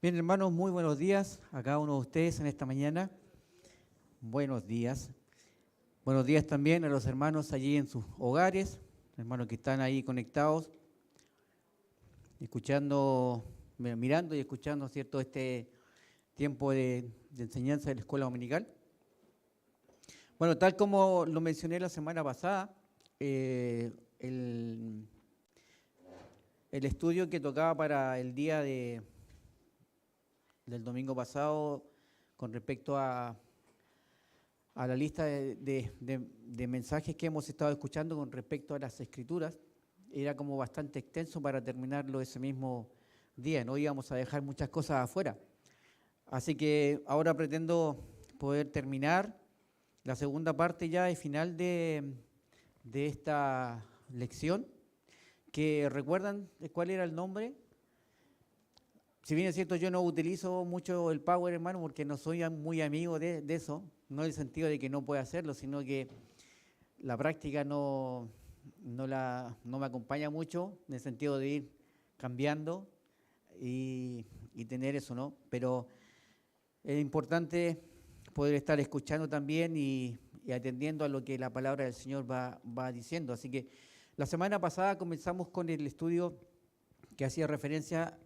Bien, hermanos, muy buenos días a cada uno de ustedes en esta mañana. Buenos días. Buenos días también a los hermanos allí en sus hogares, hermanos que están ahí conectados, escuchando, mirando y escuchando, ¿cierto?, este tiempo de enseñanza de la escuela dominical. Bueno, tal como lo mencioné la semana pasada, el estudio que tocaba para el día del domingo pasado con respecto a la lista de mensajes que hemos estado escuchando con respecto a las escrituras, era como bastante extenso para terminarlo ese mismo día, no íbamos a dejar muchas cosas afuera. Así que ahora pretendo poder terminar la segunda parte ya y final de esta lección, que recuerdan cuál era el nombre. Si bien es cierto, yo no utilizo mucho el Power, hermano, porque no soy muy amigo de eso, no en el sentido de que no pueda hacerlo, sino que la práctica no me acompaña mucho, en el sentido de ir cambiando y tener eso, ¿no? Pero es importante poder estar escuchando también y atendiendo a lo que la palabra del Señor va diciendo. Así que la semana pasada comenzamos con el estudio que hacía referencia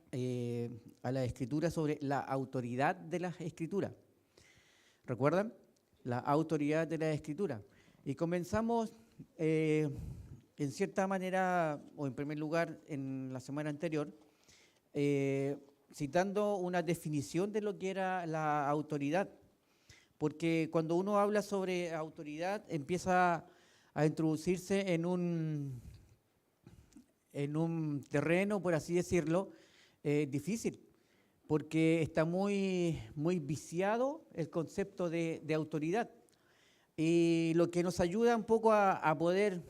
a la Escritura sobre la autoridad de las Escrituras. ¿Recuerdan? La autoridad de la Escritura. Y comenzamos en cierta manera, o en primer lugar, en la semana anterior, citando una definición de lo que era la autoridad. Porque cuando uno habla sobre autoridad, empieza a introducirse en un terreno, por así decirlo, difícil, porque está muy viciado el concepto de autoridad. Y lo que nos ayuda un poco a poder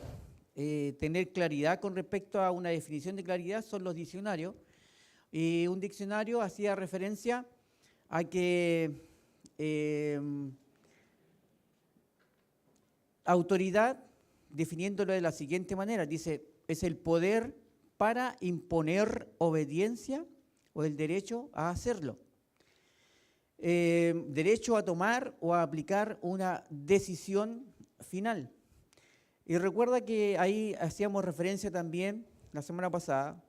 tener claridad con respecto a una definición de claridad son los diccionarios. Y un diccionario hacía referencia a que autoridad, definiéndolo de la siguiente manera, dice: es el poder para imponer obediencia o el derecho a hacerlo. Derecho a tomar o a aplicar una decisión final. Y recuerda que ahí hacíamos referencia también la semana pasada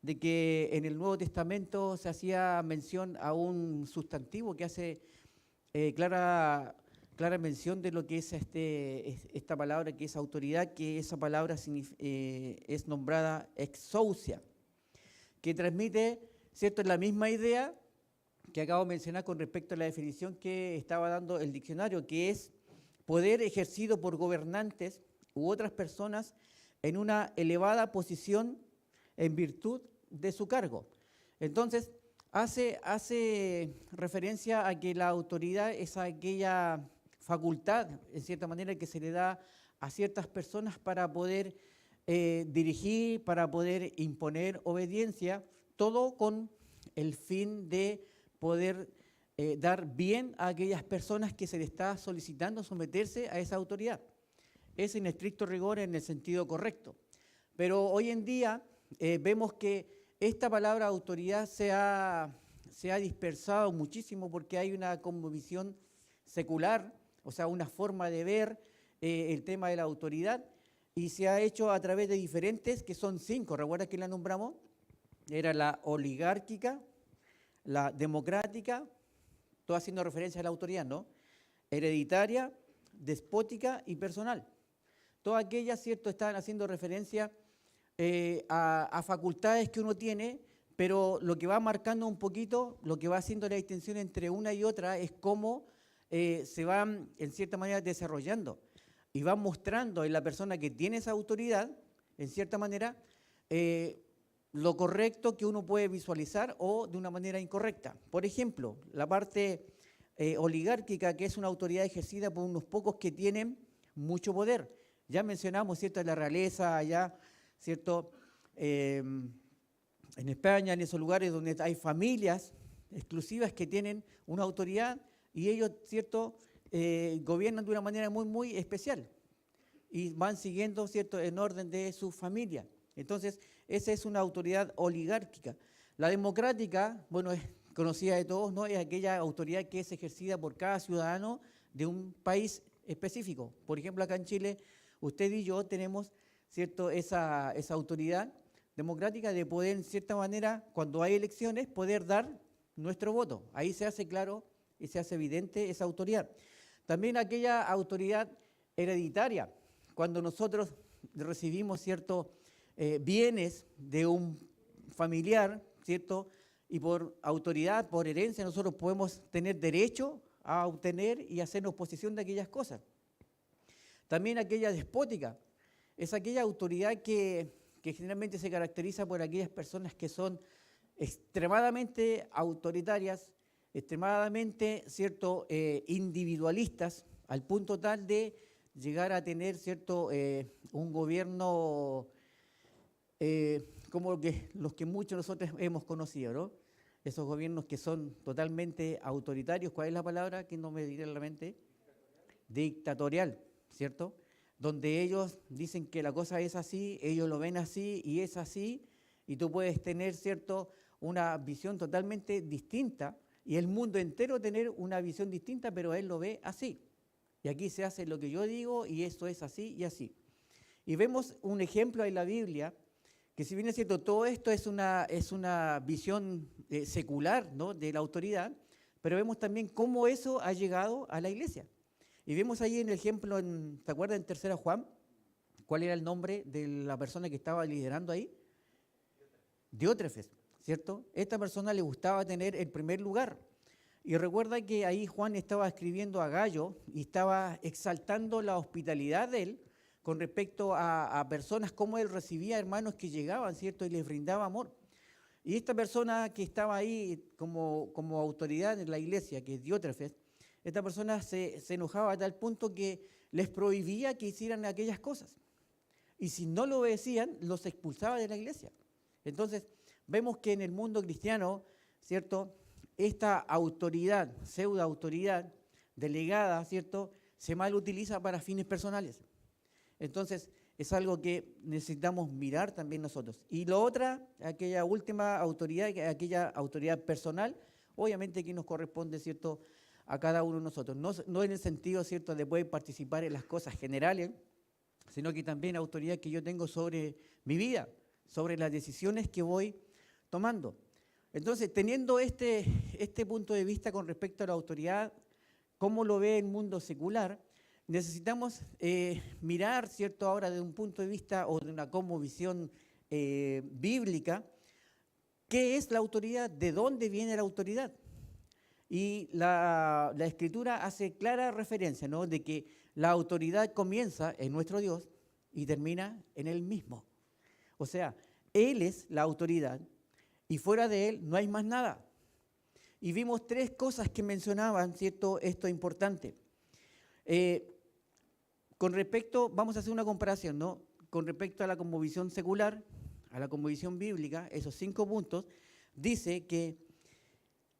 de que en el Nuevo Testamento se hacía mención a un sustantivo que hace clara mención de lo que es esta palabra, que es autoridad, que esa palabra es nombrada exousia, que transmite, ¿cierto?, la misma idea que acabo de mencionar con respecto a la definición que estaba dando el diccionario, que es poder ejercido por gobernantes u otras personas en una elevada posición en virtud de su cargo. Entonces, hace referencia a que la autoridad es aquella facultad, en cierta manera, que se le da a ciertas personas para poder dirigir, para poder imponer obediencia, todo con el fin de poder dar bien a aquellas personas que se le está solicitando someterse a esa autoridad. Es en estricto rigor en el sentido correcto. Pero hoy en día vemos que esta palabra autoridad se ha dispersado muchísimo porque hay una cosmovisión secular, o sea, una forma de ver el tema de la autoridad, y se ha hecho a través de diferentes, que son 5, ¿recuerdas que la nombramos? Era la oligárquica, la democrática, todo haciendo referencia a la autoridad, ¿no? Hereditaria, despótica y personal. Todas aquellas, ¿cierto?, están haciendo referencia a facultades que uno tiene, pero lo que va marcando un poquito, lo que va haciendo la distinción entre una y otra es cómo se van, en cierta manera, desarrollando y van mostrando en la persona que tiene esa autoridad, en cierta manera, lo correcto que uno puede visualizar o de una manera incorrecta. Por ejemplo, la parte oligárquica, que es una autoridad ejercida por unos pocos que tienen mucho poder. Ya mencionamos, ¿cierto?, la realeza allá, ¿cierto?, en España, en esos lugares donde hay familias exclusivas que tienen una autoridad y ellos, ¿cierto?, gobiernan de una manera muy especial y van siguiendo, ¿cierto?, en orden de su familia. Entonces, esa es una autoridad oligárquica. La democrática, bueno, conocida de todos, ¿no? Es aquella autoridad que es ejercida por cada ciudadano de un país específico. Por ejemplo, acá en Chile, usted y yo tenemos, ¿cierto?, esa autoridad democrática de poder, en cierta manera, cuando hay elecciones, poder dar nuestro voto. Ahí se hace claro y se hace evidente esa autoridad. También aquella autoridad hereditaria, cuando nosotros recibimos ciertos bienes de un familiar, ¿cierto?, y por autoridad, por herencia, nosotros podemos tener derecho a obtener y hacernos posesión de aquellas cosas. También aquella despótica, es aquella autoridad que generalmente se caracteriza por aquellas personas que son extremadamente autoritarias, extremadamente, ¿cierto?, individualistas, al punto tal de llegar a tener, ¿cierto?, un gobierno como los que muchos nosotros hemos conocido, ¿no? Esos gobiernos que son totalmente autoritarios. ¿Cuál es la palabra que no me diré en la mente? Dictatorial, ¿cierto? Donde ellos dicen que la cosa es así, ellos lo ven así y es así, y tú puedes tener, ¿cierto?, una visión totalmente distinta, y el mundo entero tener una visión distinta, pero él lo ve así. Y aquí se hace lo que yo digo y esto es así y así. Y vemos un ejemplo en la Biblia, que si bien es cierto, todo esto es una visión secular, ¿no?, de la autoridad, pero vemos también cómo eso ha llegado a la iglesia. Y vemos ahí en el ejemplo, ¿se acuerdan en 3 Juan? ¿Cuál era el nombre de la persona que estaba liderando ahí? Diótrefes, ¿cierto? Esta persona le gustaba tener el primer lugar. Y recuerda que ahí Juan estaba escribiendo a Gayo y estaba exaltando la hospitalidad de él con respecto a personas, cómo él recibía hermanos que llegaban, ¿cierto?, y les brindaba amor. Y esta persona que estaba ahí como autoridad en la iglesia, que es Diótrefes, esta persona se enojaba a tal punto que les prohibía que hicieran aquellas cosas. Y si no lo obedecían, los expulsaba de la iglesia. Entonces, vemos que en el mundo cristiano, ¿cierto?, esta autoridad, pseudo autoridad delegada, ¿cierto?, se mal utiliza para fines personales. Entonces, es algo que necesitamos mirar también nosotros. Y lo otra, aquella última autoridad, aquella autoridad personal, obviamente que nos corresponde, ¿cierto?, a cada uno de nosotros. No en el sentido, ¿cierto?, de poder participar en las cosas generales, sino que también autoridad que yo tengo sobre mi vida, sobre las decisiones que voy tomando. Entonces, teniendo este punto de vista con respecto a la autoridad, cómo lo ve el mundo secular, necesitamos mirar, ¿cierto?, ahora de un punto de vista o de una cosmovisión bíblica, ¿qué es la autoridad? ¿De dónde viene la autoridad? Y la Escritura hace clara referencia, ¿no?, de que la autoridad comienza en nuestro Dios y termina en Él mismo. O sea, Él es la autoridad y fuera de Él no hay más nada. Y vimos 3 cosas que mencionaban, ¿cierto?, esto es importante. Con respecto, vamos a hacer una comparación, ¿no?, con respecto a la cosmovisión secular, a la cosmovisión bíblica, esos 5 puntos, dice que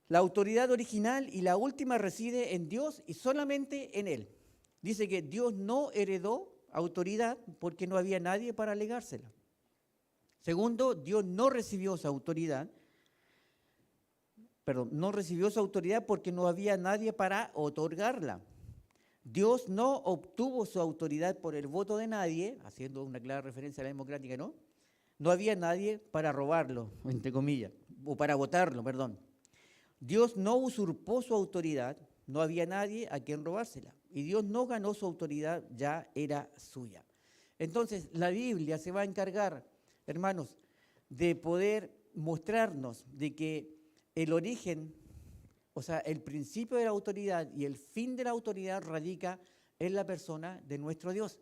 la autoridad original y la última reside en Dios y solamente en Él. Dice que Dios no heredó autoridad porque no había nadie para legársela. Segundo, Dios no recibió su autoridad, porque no había nadie para otorgarla. Dios no obtuvo su autoridad por el voto de nadie, haciendo una clara referencia a la democrática, ¿no? No había nadie para robarlo, entre comillas, o para votarlo, perdón. Dios no usurpó su autoridad, no había nadie a quien robársela. Y Dios no ganó su autoridad, ya era suya. Entonces, la Biblia se va a encargar, hermanos, de poder mostrarnos de que el origen, o sea, el principio de la autoridad y el fin de la autoridad radica en la persona de nuestro Dios.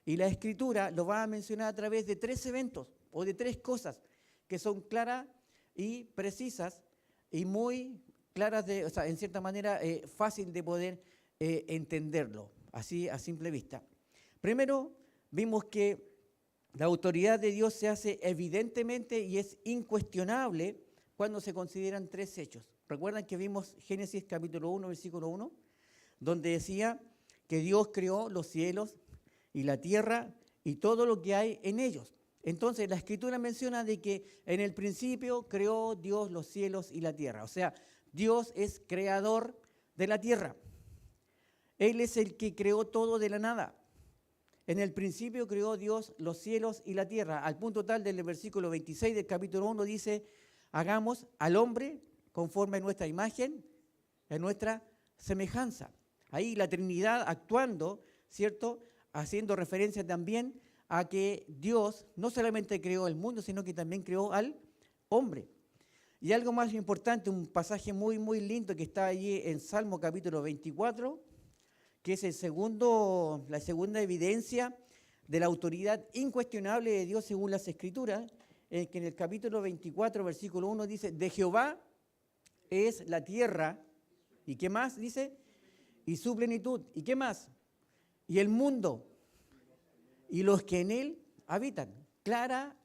Y la Escritura lo va a mencionar a través de 3 eventos o de 3 cosas que son claras y precisas y muy claras, o sea, en cierta manera fácil de poder entenderlo, así a simple vista. Primero, vimos que la autoridad de Dios se hace evidentemente y es incuestionable cuando se consideran 3 hechos. ¿Recuerdan que vimos Génesis capítulo 1, versículo 1? Donde decía que Dios creó los cielos y la tierra y todo lo que hay en ellos. Entonces la Escritura menciona de que en el principio creó Dios los cielos y la tierra. O sea, Dios es creador de la tierra. Él es el que creó todo de la nada. En el principio creó Dios los cielos y la tierra, al punto tal del versículo 26 del capítulo 1 dice, hagamos al hombre conforme a nuestra imagen, a nuestra semejanza. Ahí la Trinidad actuando, ¿cierto? Haciendo referencia también a que Dios no solamente creó el mundo, sino que también creó al hombre. Y algo más importante, un pasaje muy, muy lindo que está allí en Salmo capítulo 24, que es la segunda evidencia de la autoridad incuestionable de Dios según las Escrituras, que en el capítulo 24, versículo 1 dice, de Jehová es la tierra, ¿y qué más? Dice, y su plenitud, ¿y qué más? Y el mundo, y los que en él habitan. Clara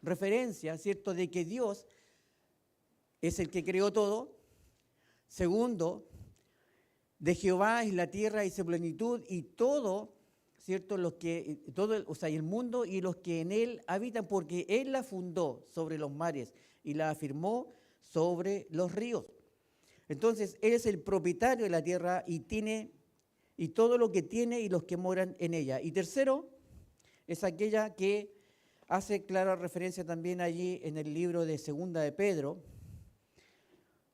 referencia, ¿cierto?, de que Dios es el que creó todo. Segundo, de Jehová es la tierra y su plenitud y todo, ¿cierto? Y el mundo y los que en él habitan, porque él la fundó sobre los mares y la afirmó sobre los ríos. Entonces, él es el propietario de la tierra y todo lo que tiene y los que moran en ella. Y tercero, es aquella que hace clara referencia también allí en el libro de Segunda de Pedro,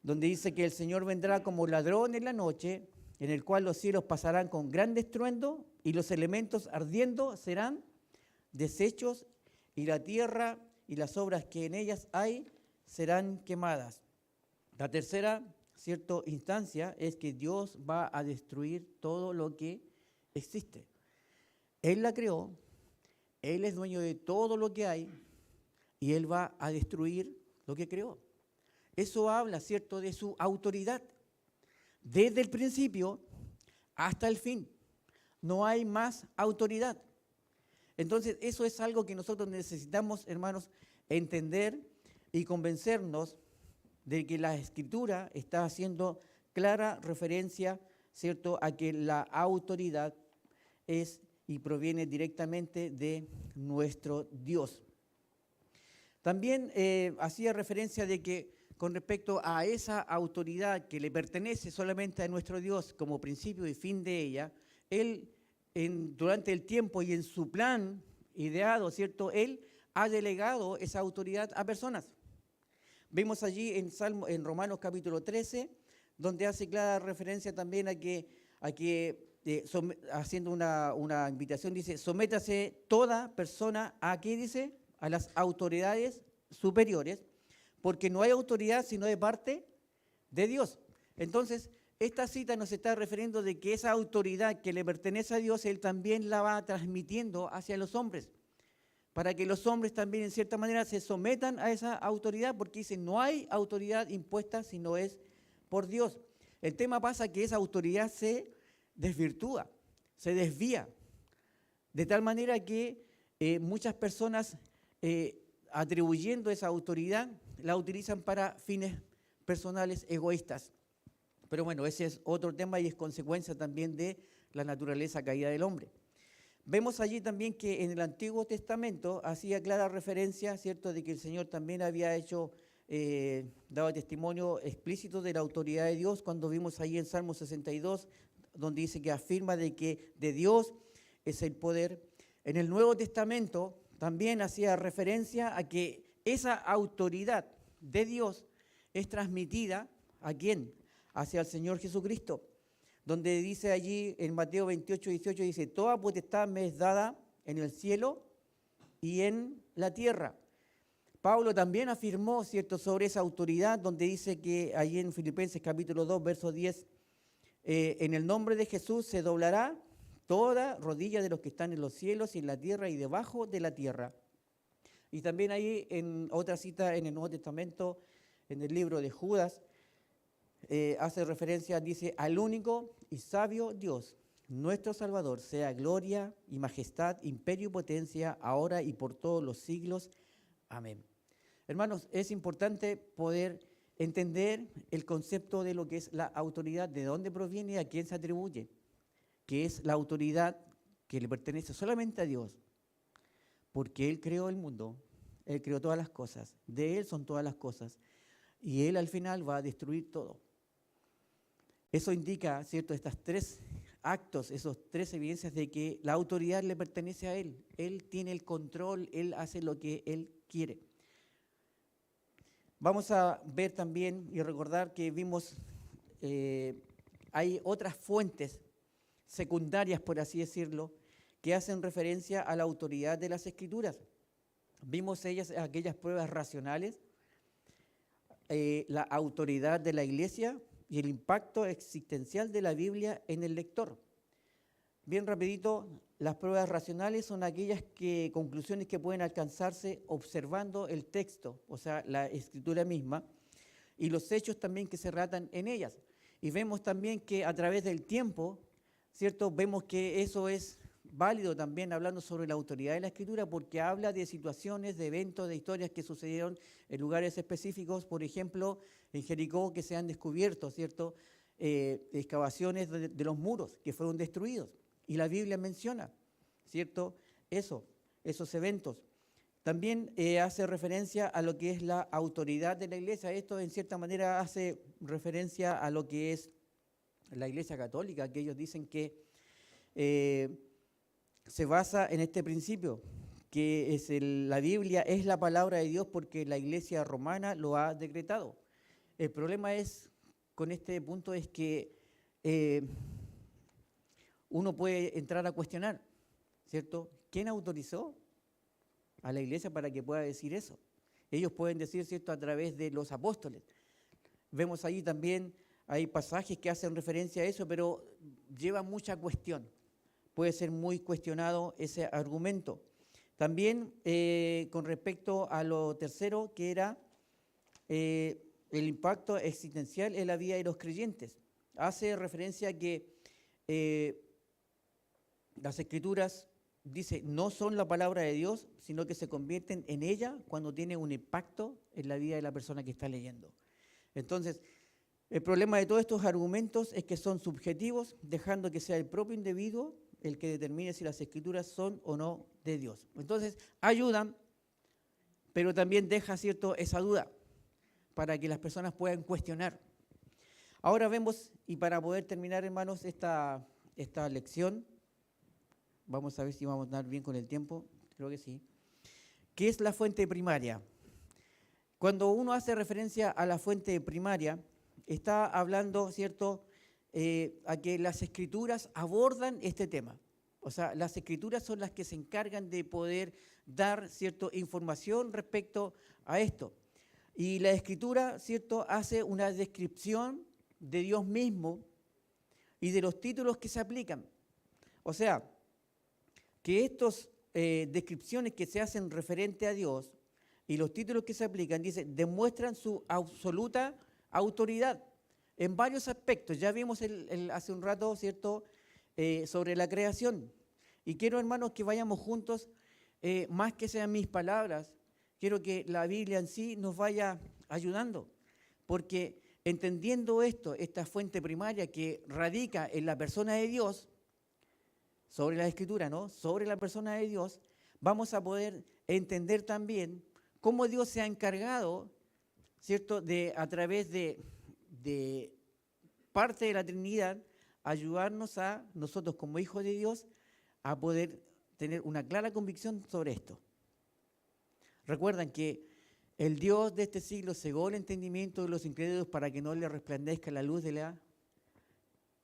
donde dice que el Señor vendrá como ladrón en la noche, en el cual los cielos pasarán con gran estruendo y los elementos ardiendo serán deshechos y la tierra y las obras que en ellas hay serán quemadas. La tercera, instancia es que Dios va a destruir todo lo que existe. Él la creó, Él es dueño de todo lo que hay y Él va a destruir lo que creó. Eso habla, ¿cierto?, de su autoridad. Desde el principio hasta el fin. No hay más autoridad. Entonces, eso es algo que nosotros necesitamos, hermanos, entender y convencernos de que la Escritura está haciendo clara referencia, ¿cierto?, a que la autoridad es y proviene directamente de nuestro Dios. También hacía referencia de que con respecto a esa autoridad que le pertenece solamente a nuestro Dios como principio y fin de ella, Él durante el tiempo y en su plan ideado, ¿cierto?, Él ha delegado esa autoridad a personas. Vemos allí en Romanos capítulo 13, donde hace clara referencia también a que haciendo una invitación, dice, sométase toda persona a, ¿qué dice? A las autoridades superiores, porque no hay autoridad sino de parte de Dios. Entonces, esta cita nos está refiriendo de que esa autoridad que le pertenece a Dios, Él también la va transmitiendo hacia los hombres, para que los hombres también en cierta manera se sometan a esa autoridad, porque dice, no hay autoridad impuesta si no es por Dios. El tema pasa que esa autoridad se desvirtúa, se desvía, de tal manera que muchas personas atribuyendo esa autoridad la utilizan para fines personales egoístas. Pero bueno, ese es otro tema y es consecuencia también de la naturaleza caída del hombre. Vemos allí también que en el Antiguo Testamento hacía clara referencia, ¿cierto?, de que el Señor también había dado testimonio explícito de la autoridad de Dios, cuando vimos allí en Salmo 62, donde dice que afirma de que de Dios es el poder. En el Nuevo Testamento también hacía referencia a que esa autoridad de Dios es transmitida, ¿a quién? Hacia el Señor Jesucristo, donde dice allí en Mateo 28, 18, dice, toda potestad me es dada en el cielo y en la tierra. Pablo también afirmó, ¿cierto?, sobre esa autoridad, donde dice que allí en Filipenses capítulo 2, verso 10, en el nombre de Jesús se doblará toda rodilla de los que están en los cielos y en la tierra y debajo de la tierra. Y también ahí en otra cita en el Nuevo Testamento, en el libro de Judas, hace referencia, dice, al único y sabio Dios, nuestro Salvador, sea gloria y majestad, imperio y potencia, ahora y por todos los siglos. Amén. Hermanos, es importante poder entender el concepto de lo que es la autoridad, de dónde proviene y a quién se atribuye, que es la autoridad que le pertenece solamente a Dios. porque Él creó el mundo, Él creó todas las cosas, de Él son todas las cosas, y Él al final va a destruir todo. Eso indica, ¿cierto?, estas tres actos, esos tres evidencias de que la autoridad le pertenece a Él. Él tiene el control, Él hace lo que Él quiere. Vamos a ver también y recordar que vimos, hay otras fuentes secundarias, por así decirlo, que hacen referencia a la autoridad de las Escrituras. Vimos aquellas pruebas racionales, la autoridad de la Iglesia y el impacto existencial de la Biblia en el lector. Bien rapidito, las pruebas racionales son aquellas conclusiones que pueden alcanzarse observando el texto, o sea, la escritura misma, y los hechos también que se relatan en ellas. Y vemos también que a través del tiempo, ¿cierto?, vemos que eso es válido también hablando sobre la autoridad de la escritura, porque habla de situaciones, de eventos, de historias que sucedieron en lugares específicos, por ejemplo, en Jericó, que se han descubierto, ¿cierto?, excavaciones de los muros que fueron destruidos. Y la Biblia menciona, ¿cierto?, esos eventos. También hace referencia a lo que es la autoridad de la Iglesia. Esto en cierta manera hace referencia a lo que es la Iglesia Católica, que ellos dicen que se basa en este principio, que la Biblia es la palabra de Dios porque la Iglesia romana lo ha decretado. El problema con este punto es que uno puede entrar a cuestionar, ¿cierto? ¿Quién autorizó a la Iglesia para que pueda decir eso? Ellos pueden decir, ¿cierto?, a través de los apóstoles. Vemos ahí también, hay pasajes que hacen referencia a eso, pero lleva mucha cuestión. Puede ser muy cuestionado ese argumento. También con respecto a lo tercero, que era el impacto existencial en la vida de los creyentes. Hace referencia a que las Escrituras, dice, no son la palabra de Dios, sino que se convierten en ella cuando tiene un impacto en la vida de la persona que está leyendo. Entonces, el problema de todos estos argumentos es que son subjetivos, dejando que sea el propio individuo el que determine si las Escrituras son o no de Dios. Entonces, ayudan, pero también deja, ¿cierto?, esa duda para que las personas puedan cuestionar. Ahora vemos, y para poder terminar, hermanos, esta lección, vamos a ver si vamos a andar bien con el tiempo, creo que sí. ¿Qué es la fuente primaria? Cuando uno hace referencia a la fuente primaria, está hablando, ¿cierto?, a que las Escrituras abordan este tema. O sea, las Escrituras son las que se encargan de poder dar, ¿cierto?, información respecto a esto. Y la Escritura, ¿cierto?, hace una descripción de Dios mismo y de los títulos que se aplican. O sea, que estas descripciones que se hacen referente a Dios y los títulos que se aplican, dice, demuestran su absoluta autoridad en varios aspectos. Ya vimos hace un rato, ¿cierto?, sobre la creación. Y quiero, hermanos, que vayamos juntos, más que sean mis palabras, quiero que la Biblia en sí nos vaya ayudando, porque entendiendo esta fuente primaria que radica en la persona de Dios, sobre la Escritura, ¿no?, sobre la persona de Dios, vamos a poder entender también cómo Dios se ha encargado, ¿cierto?, a través de parte de la Trinidad, ayudarnos a nosotros como hijos de Dios a poder tener una clara convicción sobre esto. Recuerdan que el Dios de este siglo cegó el entendimiento de los incrédulos para que no le resplandezca la luz del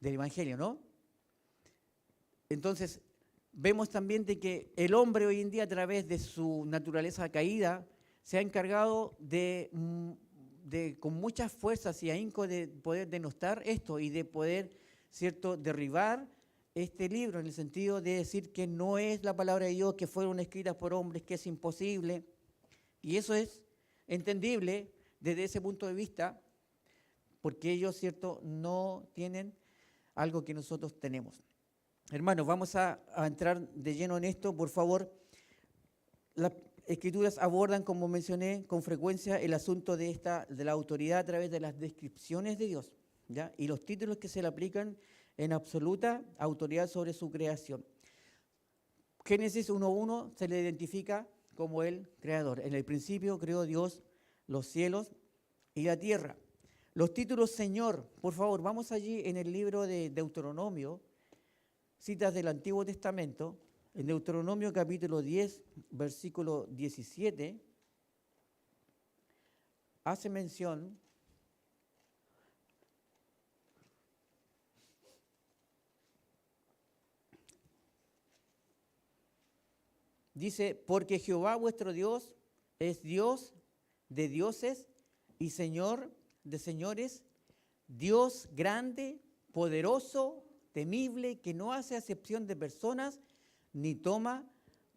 Evangelio, ¿no? Entonces, vemos también de que el hombre hoy en día, a través de su naturaleza caída, se ha encargado con muchas fuerzas y ahínco de poder denostar esto y de poder, ¿cierto?, derribar este libro en el sentido de decir que no es la palabra de Dios, que fueron escritas por hombres, que es imposible. Y eso es entendible desde ese punto de vista, porque ellos, ¿cierto?, no tienen algo que nosotros tenemos. Hermanos, vamos a entrar de lleno en esto, por favor. Las Escrituras abordan, como mencioné, con frecuencia el asunto de la autoridad a través de las descripciones de Dios, ¿ya?, y los títulos que se le aplican en absoluta autoridad sobre su creación. Génesis 1:1 se le identifica como el creador. En el principio creó Dios los cielos y la tierra. Los títulos Señor, por favor, vamos allí en el libro de Deuteronomio, citas del Antiguo Testamento, en Deuteronomio capítulo 10, versículo 17, hace mención dice, porque Jehová vuestro Dios es Dios de dioses y Señor de señores, Dios grande, poderoso, temible, que no hace acepción de personas, ni toma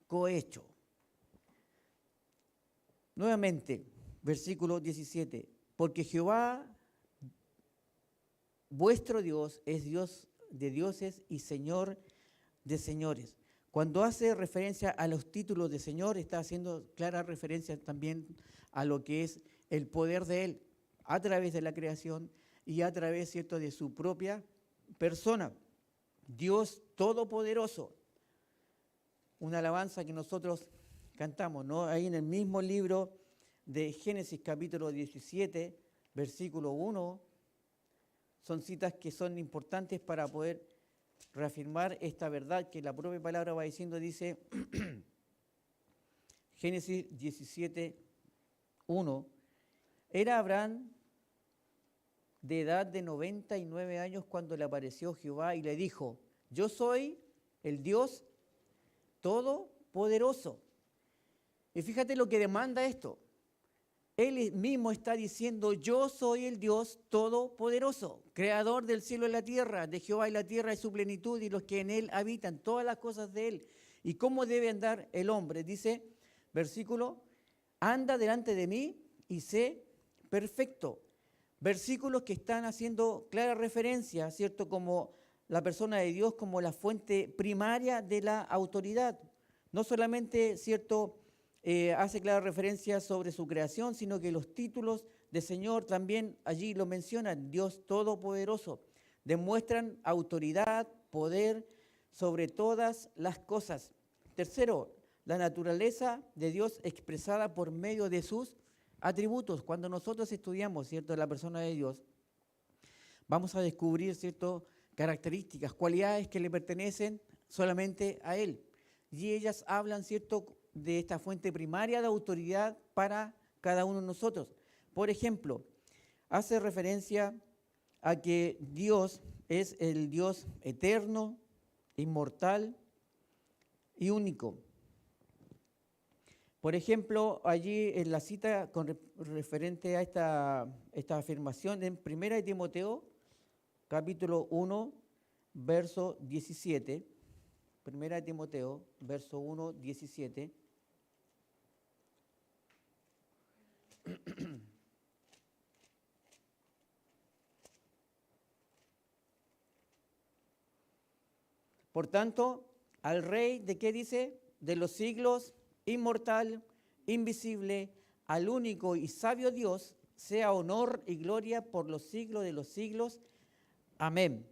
cohecho. Nuevamente, versículo 17, porque Jehová vuestro Dios es Dios de dioses y Señor de señores. Cuando hace referencia a los títulos de Señor, está haciendo clara referencia también a lo que es el poder de Él a través de la creación y a través, ¿cierto?, de su propia persona. Dios Todopoderoso. Una alabanza que nosotros cantamos, ¿no? Ahí en el mismo libro de Génesis capítulo 17, versículo 1, son citas que son importantes para poder reafirmar esta verdad que la propia palabra va diciendo, dice Génesis 17, 1, era Abraham de edad de 99 años cuando le apareció Jehová y le dijo, yo soy el Dios Todopoderoso. Y fíjate lo que demanda esto. Él mismo está diciendo, yo soy el Dios Todopoderoso, creador del cielo y la tierra, de Jehová y la tierra y su plenitud y los que en él habitan, todas las cosas de él. ¿Y cómo debe andar el hombre? Dice, versículo, anda delante de mí y sé perfecto. Versículos que están haciendo clara referencia, ¿cierto? Como la persona de Dios como la fuente primaria de la autoridad. No solamente, ¿cierto?, hace clara referencia sobre su creación, sino que los títulos de Señor también allí lo mencionan, Dios Todopoderoso. Demuestran autoridad, poder sobre todas las cosas. Tercero, la naturaleza de Dios expresada por medio de sus atributos. Cuando nosotros estudiamos, ¿cierto?, la persona de Dios, vamos a descubrir, ¿cierto?, características, cualidades que le pertenecen solamente a Él. Y ellas hablan, ¿cierto?, de esta fuente primaria de autoridad para cada uno de nosotros. Por ejemplo, hace referencia a que Dios es el Dios eterno, inmortal y único. Por ejemplo, allí en la cita referente a esta afirmación en 1 Timoteo, capítulo 1, verso 17, 1 Timoteo, verso 1, 17, por tanto, al Rey, ¿de qué dice? De los siglos, inmortal, invisible, al único y sabio Dios, sea honor y gloria por los siglos de los siglos. Amén.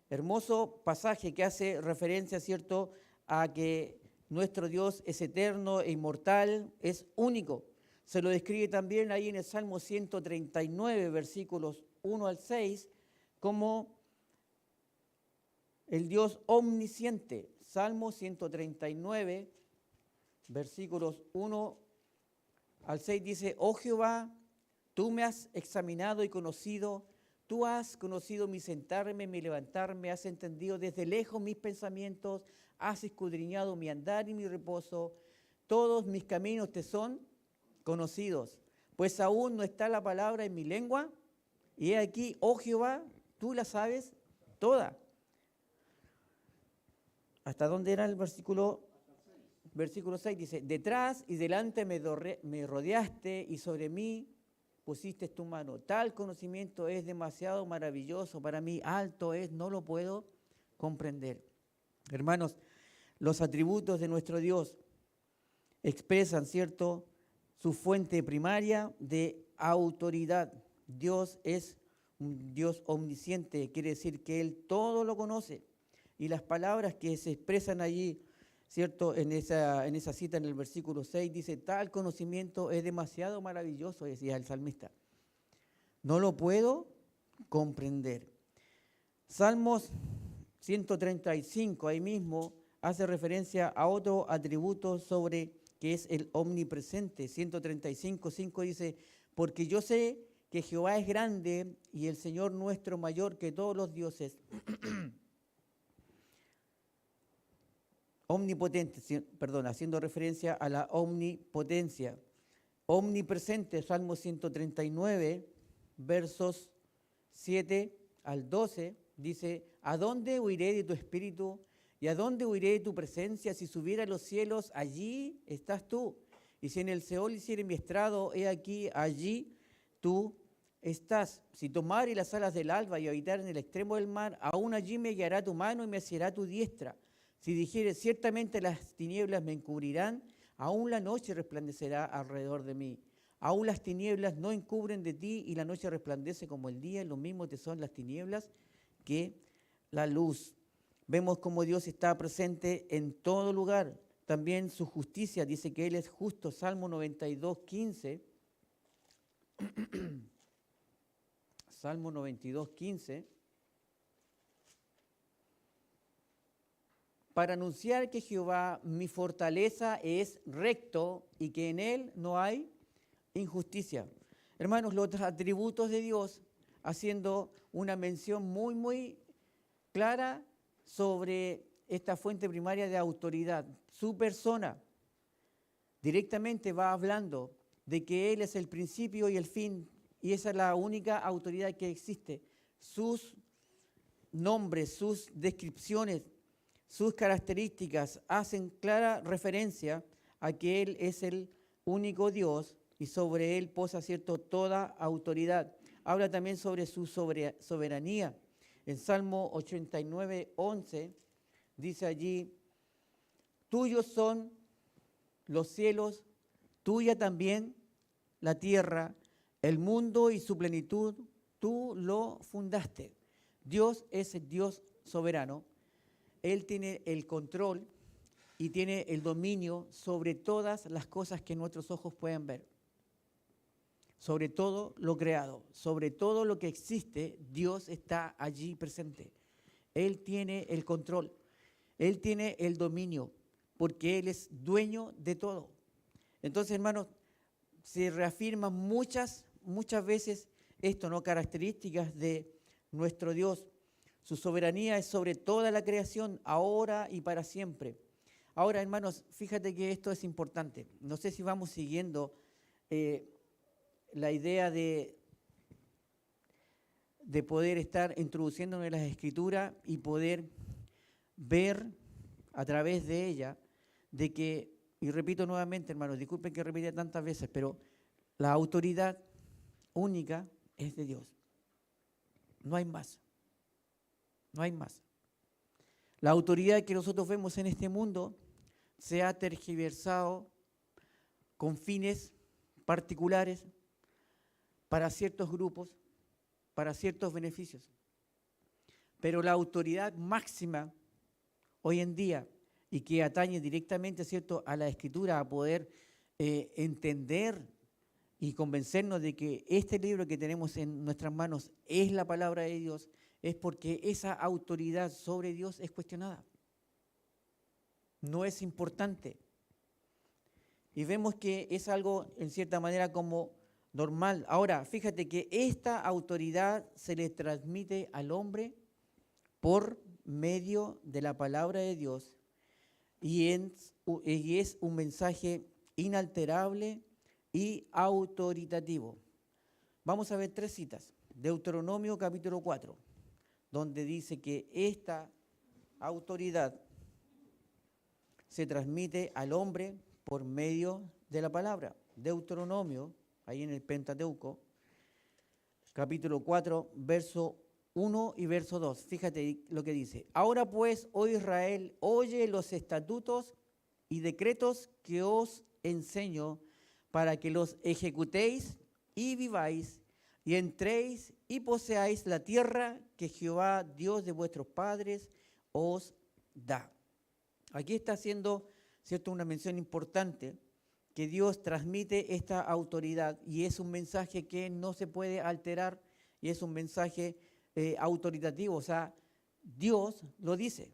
Hermoso pasaje que hace referencia, ¿cierto?, a que nuestro Dios es eterno e inmortal, es único. Se lo describe también ahí en el Salmo 139, versículos 1 al 6, como el Dios omnisciente. Salmo 139, versículos 1 al 6 dice, oh Jehová, tú me has examinado y conocido, tú has conocido mi sentarme, mi levantarme, has entendido desde lejos mis pensamientos, has escudriñado mi andar y mi reposo, todos mis caminos te son conocidos, pues aún no está la palabra en mi lengua, y he aquí, oh Jehová, tú la sabes toda. ¿Hasta dónde era el versículo? Versículo 6 dice, detrás y delante me rodeaste y sobre mí pusiste tu mano. Tal conocimiento es demasiado maravilloso para mí, alto es, no lo puedo comprender. Hermanos, los atributos de nuestro Dios expresan, ¿cierto?, su fuente primaria de autoridad. Dios es un Dios omnisciente, quiere decir que Él todo lo conoce. Y las palabras que se expresan allí, ¿cierto? En esa cita en el versículo 6 dice, tal conocimiento es demasiado maravilloso, decía el salmista. No lo puedo comprender. Salmos 135, ahí mismo, hace referencia a otro atributo sobre que es el omnipresente. 135, 5 dice, porque yo sé que Jehová es grande y el Señor nuestro mayor que todos los dioses. Omnipotente, perdón, haciendo referencia a la omnipotencia. Omnipresente, Salmo 139, versos 7 al 12, dice, ¿a dónde huiré de tu espíritu? ¿Y a dónde huiré de tu presencia? Si subiera a los cielos, allí estás tú. Y si en el Seol hiciere mi estrado, he aquí, allí tú estás. Si tomare las alas del alba y habitar en el extremo del mar, aún allí me guiará tu mano y me asirá tu diestra. Si dijere, ciertamente las tinieblas me encubrirán, aún la noche resplandecerá alrededor de mí. Aún las tinieblas no encubren de ti y la noche resplandece como el día, lo mismo te son las tinieblas que la luz. Vemos cómo Dios está presente en todo lugar. También su justicia, dice que Él es justo, Salmo 92, 15. Salmo 92, 15. Para anunciar que Jehová, mi fortaleza, es recto y que en Él no hay injusticia. Hermanos, los atributos de Dios, haciendo una mención muy, muy clara sobre esta fuente primaria de autoridad. Su persona directamente va hablando de que Él es el principio y el fin, y esa es la única autoridad que existe. Sus nombres, sus descripciones, sus características hacen clara referencia a que Él es el único Dios y sobre Él posa, ¿cierto?, toda autoridad. Habla también sobre su soberanía. En Salmo 89, 11, dice allí, tuyos son los cielos, tuya también la tierra, el mundo y su plenitud, tú lo fundaste. Dios es el Dios soberano. Él tiene el control y tiene el dominio sobre todas las cosas que nuestros ojos pueden ver. Sobre todo lo creado, sobre todo lo que existe, Dios está allí presente. Él tiene el control, Él tiene el dominio, porque Él es dueño de todo. Entonces, hermanos, se reafirman muchas veces esto, ¿no? Características de nuestro Dios. Su soberanía es sobre toda la creación, ahora y para siempre. Ahora, hermanos, fíjate que esto es importante. No sé si vamos siguiendo la idea de poder estar introduciéndonos en las Escrituras y poder ver a través de ella, de que, y repito nuevamente, hermanos, disculpen que repita tantas veces, pero la autoridad única es de Dios. No hay más. No hay más. La autoridad que nosotros vemos en este mundo se ha tergiversado con fines particulares para ciertos grupos, para ciertos beneficios. Pero la autoridad máxima hoy en día, y que atañe directamente, ¿cierto?, a la Escritura, a poder entender y convencernos de que este libro que tenemos en nuestras manos es la palabra de Dios, es porque esa autoridad sobre Dios es cuestionada. No es importante. Y vemos que es algo, en cierta manera, como normal. Ahora, fíjate que esta autoridad se le transmite al hombre por medio de la palabra de Dios y es un mensaje inalterable y autoritativo. Vamos a ver 3 citas. Deuteronomio capítulo 4, donde dice que esta autoridad se transmite al hombre por medio de la palabra. Deuteronomio, ahí en el Pentateuco, capítulo 4, verso 1 y verso 2. Fíjate lo que dice. Ahora pues, oh Israel, oye los estatutos y decretos que os enseño para que los ejecutéis y viváis y entréis y poseáis la tierra que Jehová, Dios de vuestros padres, os da. Aquí está haciendo, ¿cierto?, una mención importante, que Dios transmite esta autoridad y es un mensaje que no se puede alterar y es un mensaje autoritativo, o sea, Dios lo dice,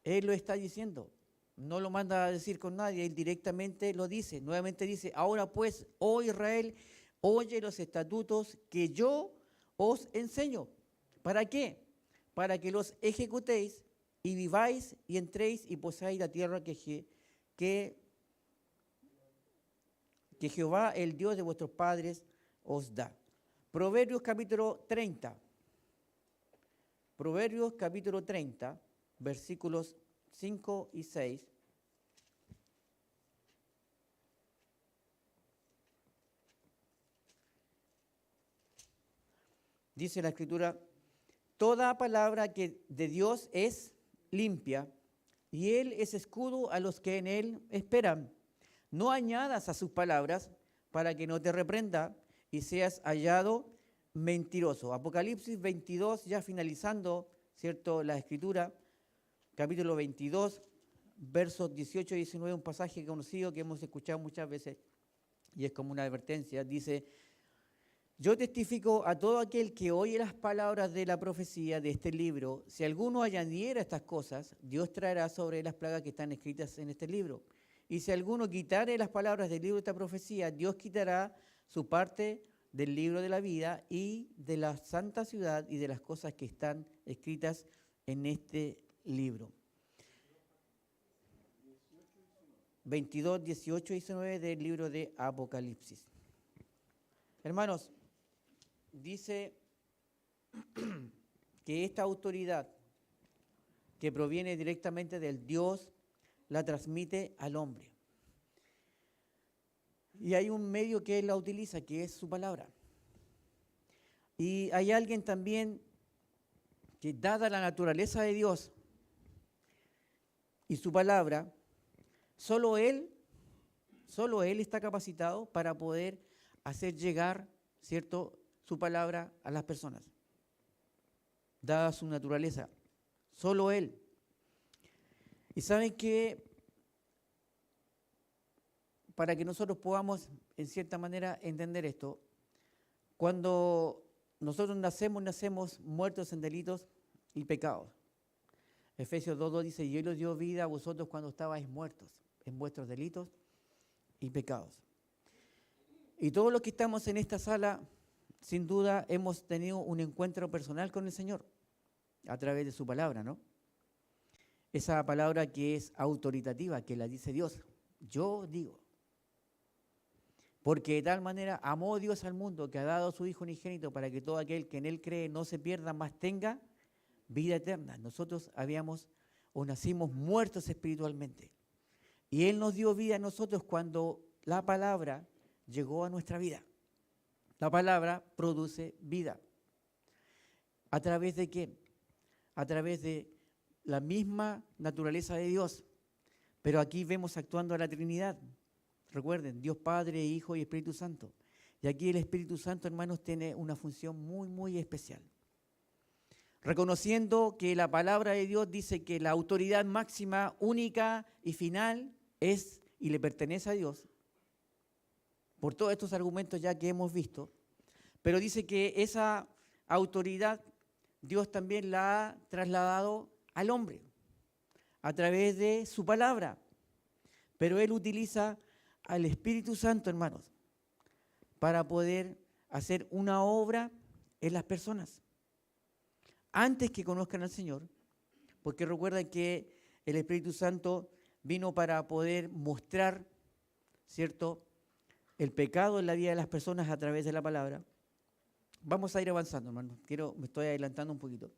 Él lo está diciendo, no lo manda a decir con nadie, Él directamente lo dice, nuevamente dice, ahora pues, oh Israel, oye los estatutos que yo os enseño. ¿Para qué? Para que los ejecutéis y viváis y entréis y poseáis la tierra que Jehová, el Dios de vuestros padres, os da. Proverbios capítulo 30. Proverbios capítulo 30, versículos 5 y 6. Dice la Escritura, toda palabra que de Dios es limpia, y Él es escudo a los que en Él esperan. No añadas a sus palabras para que no te reprenda y seas hallado mentiroso. Apocalipsis 22, ya finalizando, ¿cierto?, la Escritura, capítulo 22, versos 18 y 19, un pasaje conocido que hemos escuchado muchas veces y es como una advertencia. Dice, yo testifico a todo aquel que oye las palabras de la profecía de este libro, si alguno añadiera estas cosas, Dios traerá sobre él las plagas que están escritas en este libro. Y si alguno quitare las palabras del libro de esta profecía, Dios quitará su parte del libro de la vida y de la santa ciudad y de las cosas que están escritas en este libro. 22, 18 y 19 del libro de Apocalipsis. Hermanos, dice que esta autoridad que proviene directamente del Dios la transmite al hombre. Y hay un medio que Él la utiliza, que es su palabra. Y hay alguien también que, dada la naturaleza de Dios y su palabra, solo Él está capacitado para poder hacer llegar, ¿cierto?, su palabra a las personas, dada su naturaleza, solo Él. Y saben que para que nosotros podamos, en cierta manera, entender esto, cuando nosotros nacemos muertos en delitos y pecados. Efesios 2:2 dice, y Él os dio vida a vosotros cuando estabais muertos en vuestros delitos y pecados. Y todos los que estamos en esta sala, sin duda, hemos tenido un encuentro personal con el Señor a través de su palabra, ¿no? Esa palabra que es autoritativa, que la dice Dios. Yo digo. Porque de tal manera amó Dios al mundo que ha dado a su Hijo unigénito para que todo aquel que en Él cree no se pierda, mas tenga vida eterna. Nosotros nacimos muertos espiritualmente. Y Él nos dio vida a nosotros cuando la palabra llegó a nuestra vida. La palabra produce vida. ¿A través de qué? A través de la misma naturaleza de Dios. Pero aquí vemos actuando a la Trinidad. Recuerden, Dios Padre, Hijo y Espíritu Santo. Y aquí el Espíritu Santo, hermanos, tiene una función muy, muy especial. Reconociendo que la palabra de Dios dice que la autoridad máxima, única y final es y le pertenece a Dios. Por todos estos argumentos ya que hemos visto. Pero dice que esa autoridad Dios también la ha trasladado al hombre a través de su palabra. Pero Él utiliza al Espíritu Santo, hermanos, para poder hacer una obra en las personas antes que conozcan al Señor, porque recuerden que el Espíritu Santo vino para poder mostrar, ¿cierto?, el pecado en la vida de las personas a través de la palabra. Vamos a ir avanzando, hermanos. Me estoy adelantando un poquito.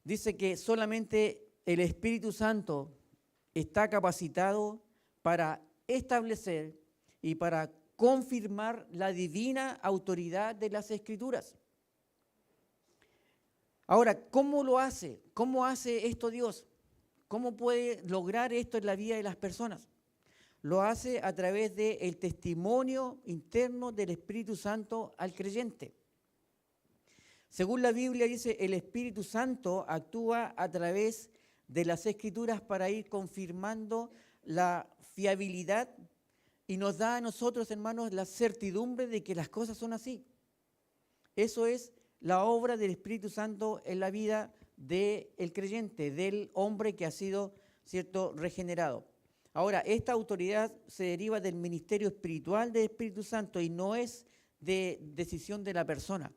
Dice que solamente el Espíritu Santo está capacitado para establecer y para confirmar la divina autoridad de las Escrituras. Ahora, ¿cómo lo hace? ¿Cómo hace esto Dios? ¿Cómo puede lograr esto en la vida de las personas? Lo hace a través del testimonio interno del Espíritu Santo al creyente. Según la Biblia dice, el Espíritu Santo actúa a través de las Escrituras para ir confirmando la fiabilidad y nos da a nosotros, hermanos, la certidumbre de que las cosas son así. Eso es la obra del Espíritu Santo en la vida del creyente, del hombre que ha sido, ¿cierto?, regenerado. Ahora, esta autoridad se deriva del ministerio espiritual del Espíritu Santo y no es de decisión de la persona.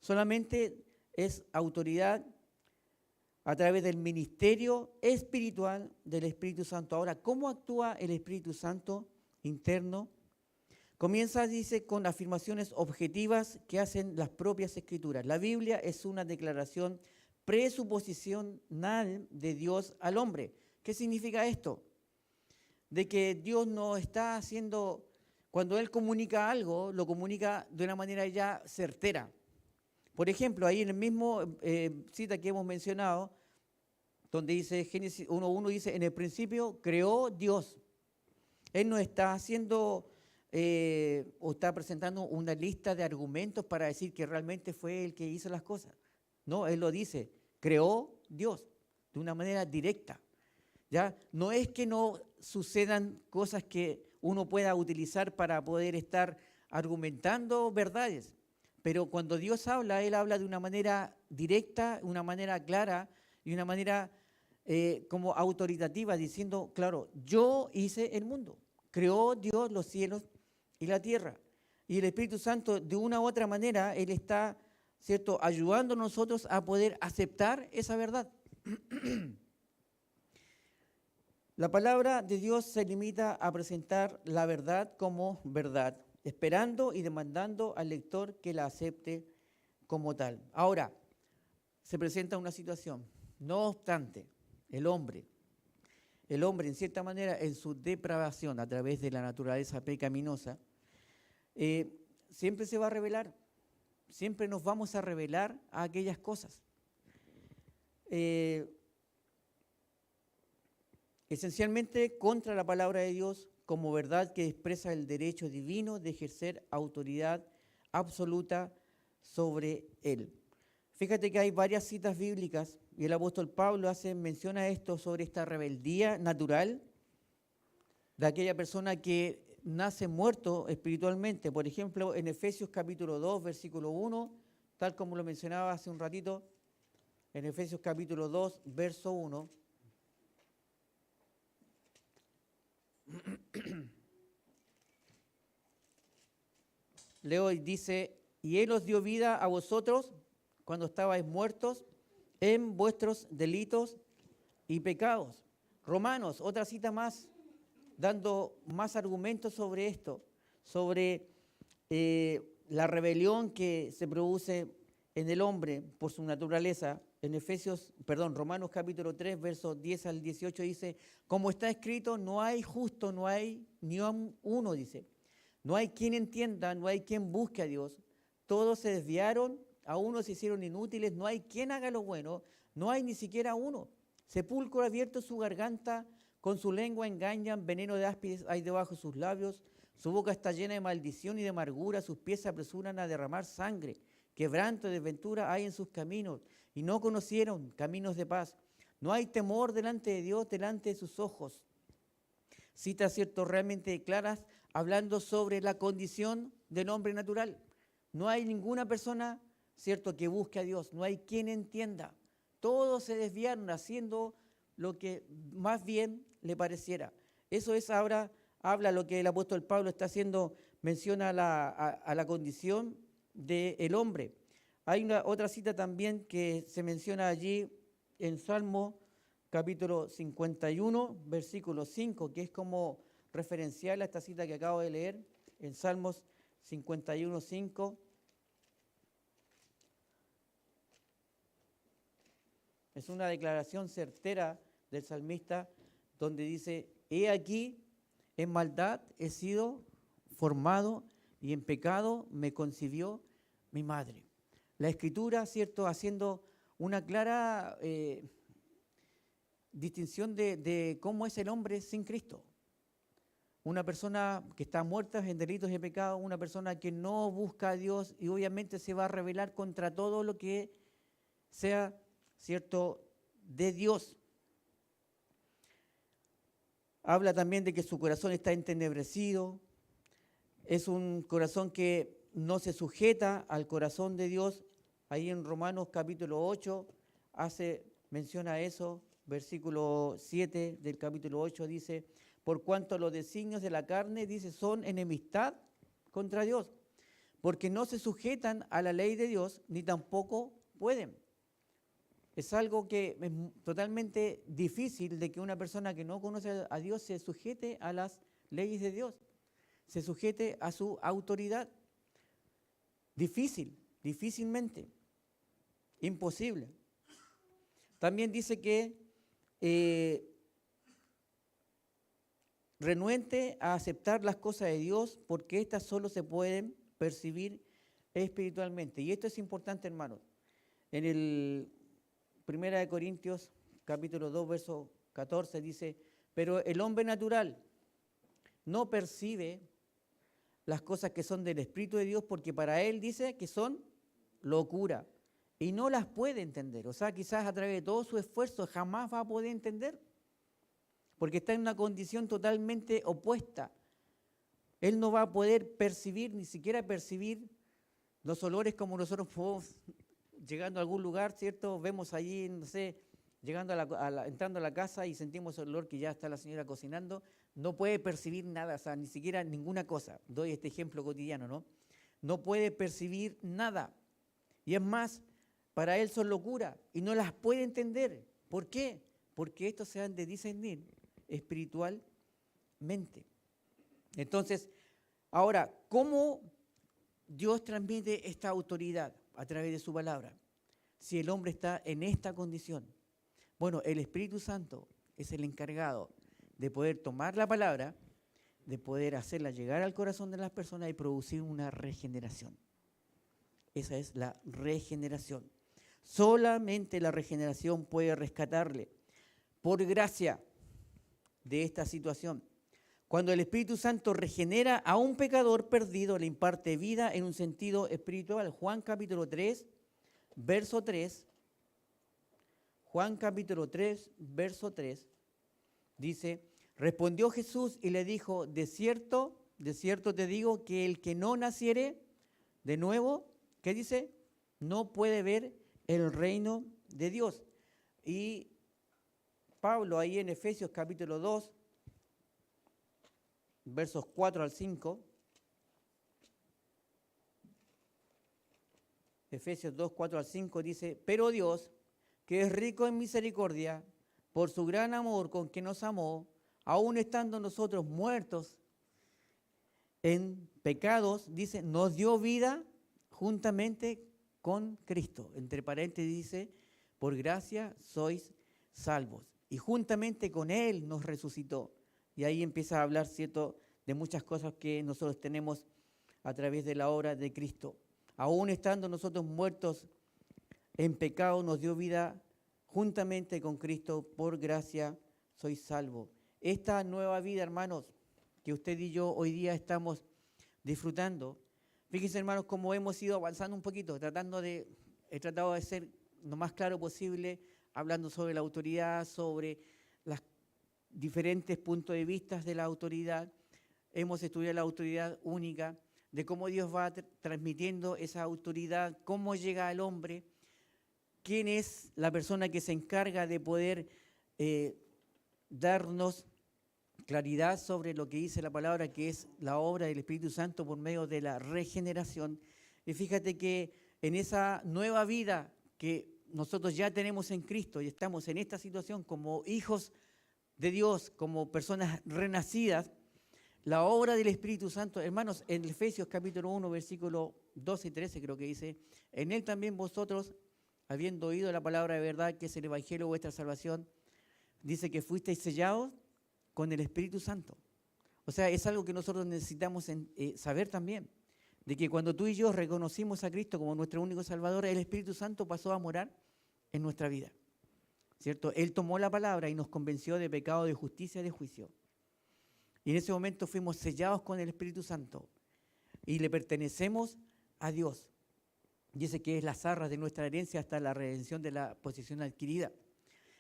Solamente es autoridad a través del ministerio espiritual del Espíritu Santo. Ahora, ¿cómo actúa el Espíritu Santo interno? Comienza, dice, con afirmaciones objetivas que hacen las propias Escrituras. La Biblia es una declaración presuposicional de Dios al hombre. ¿Qué significa esto? De que Dios no está haciendo, cuando Él comunica algo, lo comunica de una manera ya certera. Por ejemplo, ahí en el mismo cita que hemos mencionado, donde dice Génesis 1:1, dice, en el principio creó Dios. Él no está haciendo o está presentando una lista de argumentos para decir que realmente fue el que hizo las cosas. No, Él lo dice, creó Dios de una manera directa. ¿Ya? No es que no sucedan cosas que uno pueda utilizar para poder estar argumentando verdades, pero cuando Dios habla, Él habla de una manera directa, una manera clara y una manera como autoritativa, diciendo, claro, yo hice el mundo, creó Dios los cielos y la tierra. Y el Espíritu Santo, de una u otra manera, Él está, ¿cierto?, ayudando a nosotros a poder aceptar esa verdad. La palabra de Dios se limita a presentar la verdad como verdad, esperando y demandando al lector que la acepte como tal. Ahora, se presenta una situación. No obstante, el hombre en cierta manera, en su depravación a través de la naturaleza pecaminosa, siempre se va a rebelar, siempre nos vamos a rebelar a aquellas cosas. Esencialmente contra la palabra de Dios como verdad que expresa el derecho divino de ejercer autoridad absoluta sobre él. Fíjate que hay varias citas bíblicas y el apóstol Pablo menciona esto sobre esta rebeldía natural de aquella persona que nace muerto espiritualmente. Por ejemplo, en Efesios capítulo 2, versículo 1, tal como lo mencionaba hace un ratito, en Efesios capítulo 2, verso 1, leo y dice, y Él os dio vida a vosotros cuando estabais muertos en vuestros delitos y pecados. Romanos, otra cita más, dando más argumentos sobre esto, sobre la rebelión que se produce en el hombre por su naturaleza. En Romanos capítulo 3, versos 10 al 18 dice, como está escrito, no hay justo, no hay ni uno, dice. No hay quien entienda, no hay quien busque a Dios. Todos se desviaron, a unos se hicieron inútiles, no hay quien haga lo bueno, no hay ni siquiera uno. Sepulcro abierto su garganta, con su lengua engañan, veneno de áspides hay debajo de sus labios, su boca está llena de maldición y de amargura, sus pies se apresuran a derramar sangre, quebranto y desventura hay en sus caminos, y no conocieron caminos de paz. No hay temor delante de Dios, delante de sus ojos. Citas, ¿cierto?, realmente claras, hablando sobre la condición del hombre natural. No hay ninguna persona, ¿cierto?, que busque a Dios, no hay quien entienda. Todos se desviaron haciendo lo que más bien le pareciera. Eso es ahora, habla lo que el apóstol Pablo está haciendo, menciona a la condición del hombre. Hay otra cita también que se menciona allí en Salmo capítulo 51, versículo 5, que es como referencial a esta cita que acabo de leer, en Salmos 51, 5. Es una declaración certera del salmista donde dice, he aquí, en maldad he sido formado y en pecado me concibió mi madre. La Escritura, ¿cierto?, haciendo una clara distinción de cómo es el hombre sin Cristo. Una persona que está muerta en delitos y pecados, una persona que no busca a Dios y obviamente se va a rebelar contra todo lo que sea, ¿cierto?, de Dios. Habla también de que su corazón está entenebrecido. Es un corazón que no se sujeta al corazón de Dios. Ahí en Romanos capítulo 8 menciona eso. Versículo 7 del capítulo 8 dice, por cuanto los designios de la carne, dice, son enemistad contra Dios, porque no se sujetan a la ley de Dios, ni tampoco pueden. Es algo que es totalmente difícil de que una persona que no conoce a Dios se sujete a las leyes de Dios, se sujete a su autoridad. Difícilmente, imposible. También dice que renuente a aceptar las cosas de Dios porque éstas solo se pueden percibir espiritualmente. Y esto es importante, hermanos. En el 1 Corintios capítulo 2, verso 14 dice, pero el hombre natural no percibe las cosas que son del Espíritu de Dios porque para él dice que son locura y no las puede entender. O sea, quizás a través de todo su esfuerzo jamás va a poder entender porque está en una condición totalmente opuesta. Él no va a poder percibir, ni siquiera percibir los olores como nosotros podemos, llegando a algún lugar, ¿cierto? Vemos allí, no sé, llegando entrando a la casa y sentimos el olor que ya está la señora cocinando, no puede percibir nada, o sea, ni siquiera ninguna cosa. Doy este ejemplo cotidiano, ¿no? No puede percibir nada. Y es más, para él son locura y no las puede entender. ¿Por qué? Porque estos se han de discernir espiritualmente. Entonces, ahora, ¿cómo Dios transmite esta autoridad? A través de su palabra. Si el hombre está en esta condición, bueno, el Espíritu Santo es el encargado de poder tomar la palabra, de poder hacerla llegar al corazón de las personas y producir una regeneración. Esa es la regeneración. Solamente la regeneración puede rescatarle por gracia de esta situación. Cuando el Espíritu Santo regenera a un pecador perdido, le imparte vida en un sentido espiritual. Juan capítulo 3, verso 3. Juan capítulo 3, verso 3. Dice, respondió Jesús y le dijo, de cierto te digo que el que no naciere de nuevo, ¿qué dice? No puede ver el reino de Dios. Y Pablo ahí en Efesios capítulo 2, versos 4 al 5, Efesios 2, 4 al 5 dice, pero Dios, que es rico en misericordia, por su gran amor con que nos amó, aun estando nosotros muertos en pecados, dice, nos dio vida juntamente con Cristo. Entre paréntesis dice, por gracia sois salvos. Y juntamente con Él nos resucitó. Y ahí empieza a hablar, ¿cierto?, de muchas cosas que nosotros tenemos a través de la obra de Cristo. Aún estando nosotros muertos en pecado, nos dio vida juntamente con Cristo, por gracia sois salvos. Esta nueva vida, hermanos, que usted y yo hoy día estamos disfrutando, fíjense, hermanos, cómo hemos ido avanzando un poquito, he tratado de ser lo más claro posible, hablando sobre la autoridad, sobre los diferentes puntos de vista de la autoridad. Hemos estudiado la autoridad única, de cómo Dios va transmitiendo esa autoridad, cómo llega al hombre, quién es la persona que se encarga de poder darnos claridad sobre lo que dice la palabra, que es la obra del Espíritu Santo por medio de la regeneración. Y fíjate que en esa nueva vida que nosotros ya tenemos en Cristo y estamos en esta situación como hijos de Dios, como personas renacidas, la obra del Espíritu Santo, hermanos, en Efesios capítulo 1, versículo 12 y 13 creo que dice, en él también vosotros, habiendo oído la palabra de verdad, que es el Evangelio de vuestra salvación, dice que fuisteis sellados con el Espíritu Santo. O sea, es algo que nosotros necesitamos saber también, de que cuando tú y yo reconocimos a Cristo como nuestro único Salvador, el Espíritu Santo pasó a morar en nuestra vida, ¿cierto? Él tomó la palabra y nos convenció de pecado, de justicia y de juicio. Y en ese momento fuimos sellados con el Espíritu Santo y le pertenecemos a Dios. Dice que es las arras de nuestra herencia hasta la redención de la posesión adquirida.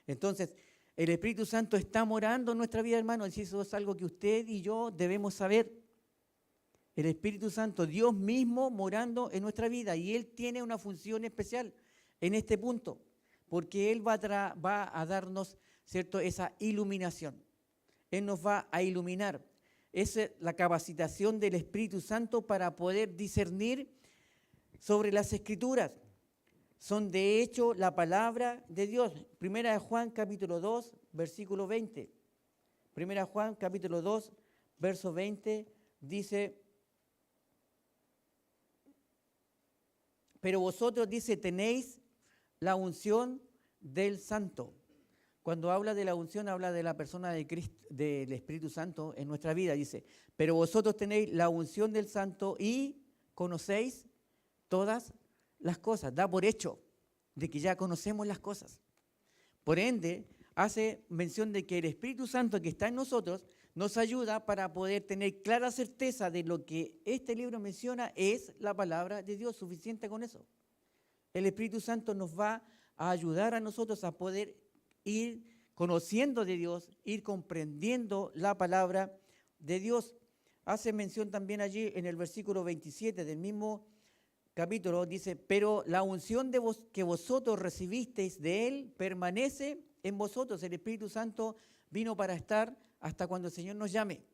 Entonces, el Espíritu Santo está morando en nuestra vida, hermanos, y eso es algo que usted y yo debemos saber. El Espíritu Santo, Dios mismo morando en nuestra vida, y Él tiene una función especial en este punto, porque Él va a darnos, ¿cierto?, esa iluminación. Él nos va a iluminar. Es la capacitación del Espíritu Santo para poder discernir sobre las Escrituras. Son de hecho la palabra de Dios. Primera de Juan capítulo 2, versículo 20. Primera de Juan capítulo 2, verso 20 dice: pero vosotros, dice, tenéis la unción del Santo. Cuando habla de la unción, habla de la persona de Cristo, del Espíritu Santo en nuestra vida. Dice, pero vosotros tenéis la unción del Santo y conocéis todas las cosas. Da por hecho de que ya conocemos las cosas. Por ende, hace mención de que el Espíritu Santo que está en nosotros nos ayuda para poder tener clara certeza de lo que este libro menciona es la palabra de Dios. Suficiente con eso. El Espíritu Santo nos va a ayudar a nosotros a poder ir conociendo de Dios, ir comprendiendo la palabra de Dios. Hace mención también allí en el versículo 27 del mismo capítulo, dice, pero la unción que vosotros recibisteis de Él permanece en vosotros. El Espíritu Santo vino para estar hasta cuando el Señor nos llame.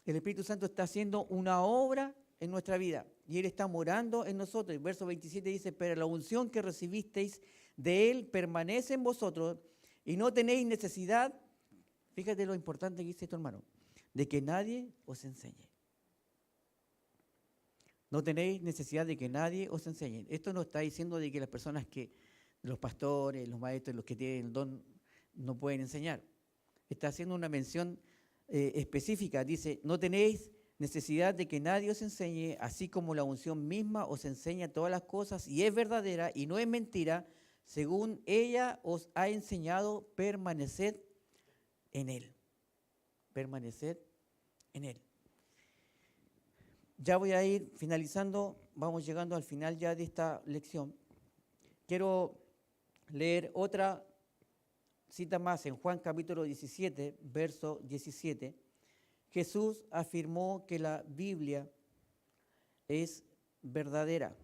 El Espíritu Santo está haciendo una obra en nuestra vida y Él está morando en nosotros. El verso 27 dice, pero la unción que recibisteis de Él permanece en vosotros y no tenéis necesidad, fíjate lo importante que dice esto, hermano, de que nadie os enseñe. No tenéis necesidad de que nadie os enseñe. Esto no está diciendo de que las personas los pastores, los maestros, los que tienen el don, no pueden enseñar. Está haciendo una mención específica. Dice, no tenéis necesidad de que nadie os enseñe, así como la unción misma os enseña todas las cosas y es verdadera y no es mentira, según ella os ha enseñado, permaneced en Él. Permaneced en Él. Ya voy a ir finalizando, vamos llegando al final ya de esta lección. Quiero leer otra cita más en Juan capítulo 17, verso 17. Jesús afirmó que la Biblia es verdadera.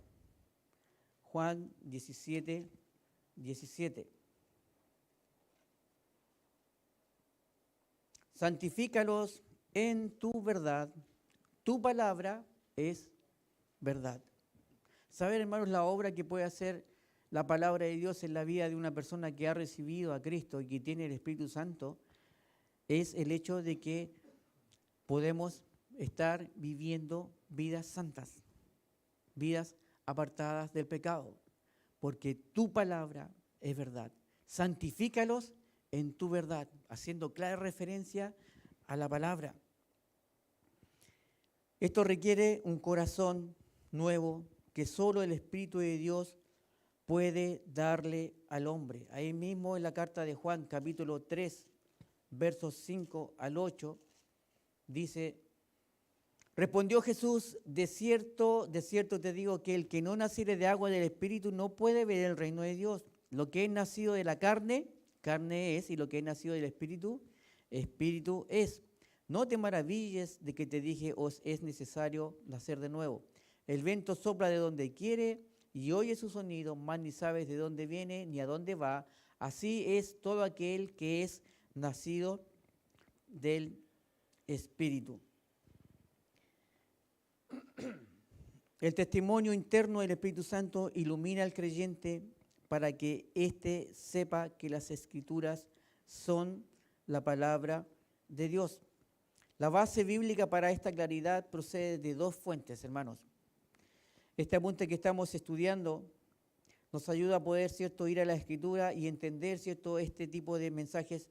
Juan 17, 17. Santifícalos en tu verdad. Tu palabra es verdad. Saber, hermanos, la obra que puede hacer la palabra de Dios en la vida de una persona que ha recibido a Cristo y que tiene el Espíritu Santo es el hecho de que podemos estar viviendo vidas santas, vidas apartadas del pecado, porque tu palabra es verdad. Santifícalos en tu verdad, haciendo clara referencia a la palabra. Esto requiere un corazón nuevo que solo el Espíritu de Dios puede darle al hombre. Ahí mismo en la carta de Juan, capítulo 3, versos 5 al 8, dice, respondió Jesús, de cierto te digo que el que no naciere de agua del Espíritu no puede ver el reino de Dios. Lo que es nacido de la carne, carne es, y lo que es nacido del Espíritu, Espíritu es. No te maravilles de que te dije, os es necesario nacer de nuevo. El viento sopla de donde quiere y oye su sonido, mas ni sabes de dónde viene ni a dónde va. Así es todo aquel que es nacido del Espíritu. El testimonio interno del Espíritu Santo ilumina al creyente para que éste sepa que las Escrituras son la palabra de Dios. La base bíblica para esta claridad procede de dos fuentes, hermanos. Este apunte que estamos estudiando nos ayuda a poder, ¿cierto?, ir a la Escritura y entender, ¿cierto?, este tipo de mensajes,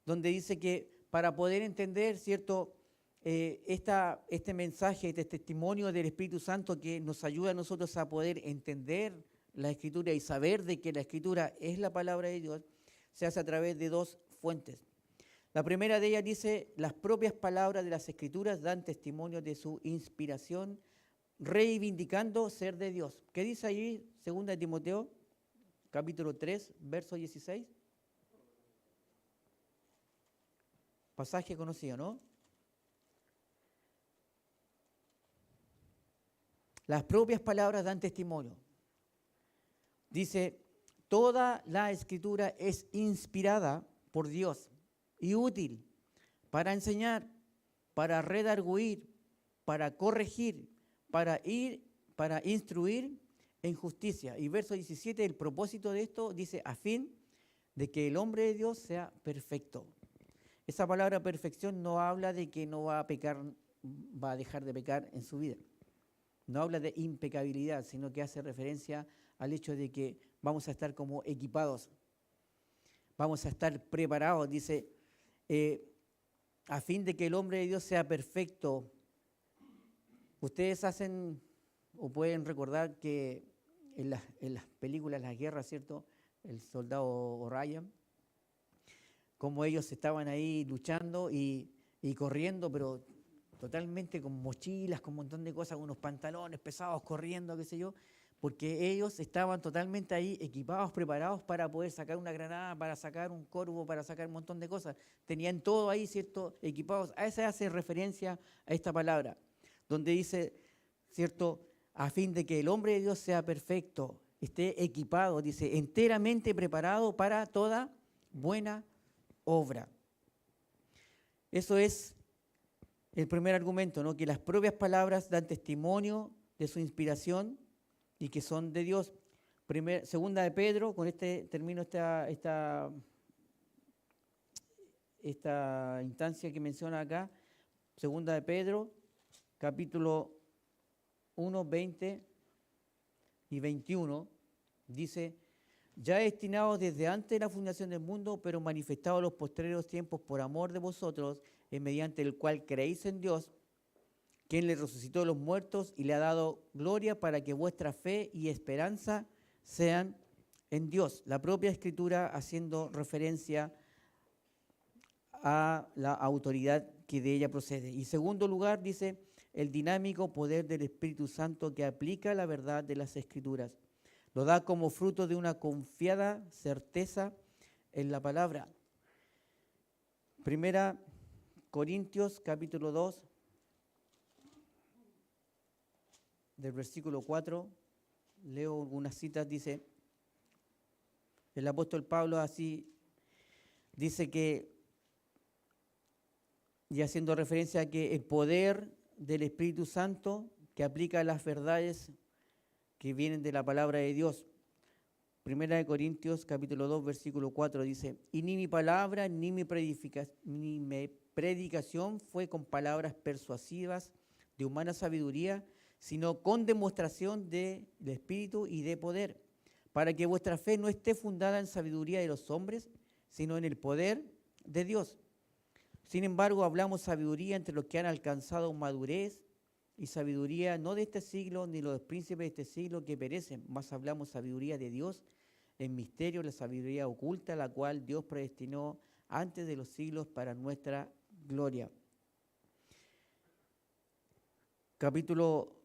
donde dice que para poder entender, ¿cierto?, este mensaje, este testimonio del Espíritu Santo que nos ayuda a nosotros a poder entender la Escritura y saber de que la Escritura es la palabra de Dios, se hace a través de dos fuentes. La primera de ellas dice, las propias palabras de las Escrituras dan testimonio de su inspiración, reivindicando ser de Dios. ¿Qué dice allí 2 Timoteo, capítulo 3, verso 16? Pasaje conocido, ¿no? Las propias palabras dan testimonio. Dice, toda la Escritura es inspirada por Dios y útil para enseñar, para redarguir, para corregir, para instruir en justicia. Y verso 17, el propósito de esto dice, a fin de que el hombre de Dios sea perfecto. Esa palabra perfección no habla de que no va a pecar, va a dejar de pecar en su vida. No habla de impecabilidad, sino que hace referencia al hecho de que vamos a estar como equipados, vamos a estar preparados, dice, a fin de que el hombre de Dios sea perfecto. Ustedes hacen o pueden recordar que en las películas, las guerras, ¿cierto? El soldado Ryan, como ellos estaban ahí luchando y corriendo, pero totalmente con mochilas, con un montón de cosas, unos pantalones pesados, corriendo, qué sé yo, porque ellos estaban totalmente ahí equipados, preparados para poder sacar una granada, para sacar un corvo, para sacar un montón de cosas. Tenían todo ahí, ¿cierto?, equipados. A esa hace referencia a esta palabra, donde dice, ¿cierto?, a fin de que el hombre de Dios sea perfecto, esté equipado, dice, enteramente preparado para toda buena obra. Eso es el primer argumento, ¿no? Que las propias palabras dan testimonio de su inspiración y que son de Dios. Segunda de Pedro, con este termino esta instancia que menciona acá. Segunda de Pedro, capítulo 1, 20 y 21, dice, ya destinados desde antes de la fundación del mundo, pero manifestados en los postreros tiempos por amor de vosotros, mediante el cual creéis en Dios, quien le resucitó de los muertos y le ha dado gloria para que vuestra fe y esperanza sean en Dios. La propia Escritura haciendo referencia a la autoridad que de ella procede. Y en segundo lugar dice, el dinámico poder del Espíritu Santo que aplica la verdad de las Escrituras. Lo da como fruto de una confiada certeza en la palabra. Primera Corintios capítulo 2, del versículo 4, leo algunas citas, dice, el apóstol Pablo así dice que, y haciendo referencia a que el poder del Espíritu Santo que aplica las verdades que vienen de la palabra de Dios. Primera de Corintios capítulo 2, versículo 4 dice, y ni mi palabra ni mi predicación fue con palabras persuasivas de humana sabiduría, sino con demostración del Espíritu y de poder, para que vuestra fe no esté fundada en sabiduría de los hombres, sino en el poder de Dios. Sin embargo, hablamos sabiduría entre los que han alcanzado madurez, y sabiduría no de este siglo, ni los príncipes de este siglo que perecen, mas hablamos sabiduría de Dios en misterio, la sabiduría oculta, la cual Dios predestinó antes de los siglos para nuestra gloria. Capítulo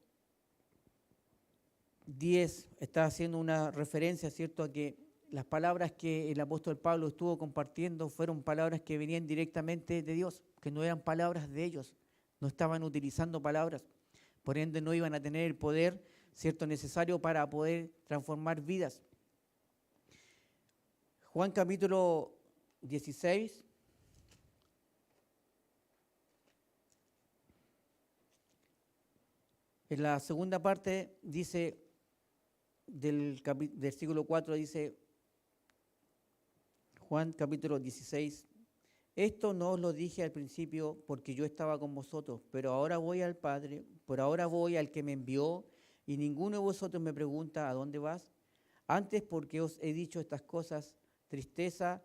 10 está haciendo una referencia, ¿cierto?, a que las palabras que el apóstol Pablo estuvo compartiendo fueron palabras que venían directamente de Dios, que no eran palabras de ellos, no estaban utilizando palabras, por ende no iban a tener el poder, ¿cierto?, necesario para poder transformar vidas. Juan capítulo 16, en la segunda parte dice, del versículo 4 dice, Juan capítulo 16, esto no os lo dije al principio porque yo estaba con vosotros, pero ahora voy al Padre, por ahora voy al que me envió, y ninguno de vosotros me pregunta ¿a dónde vas? Antes porque os he dicho estas cosas, tristeza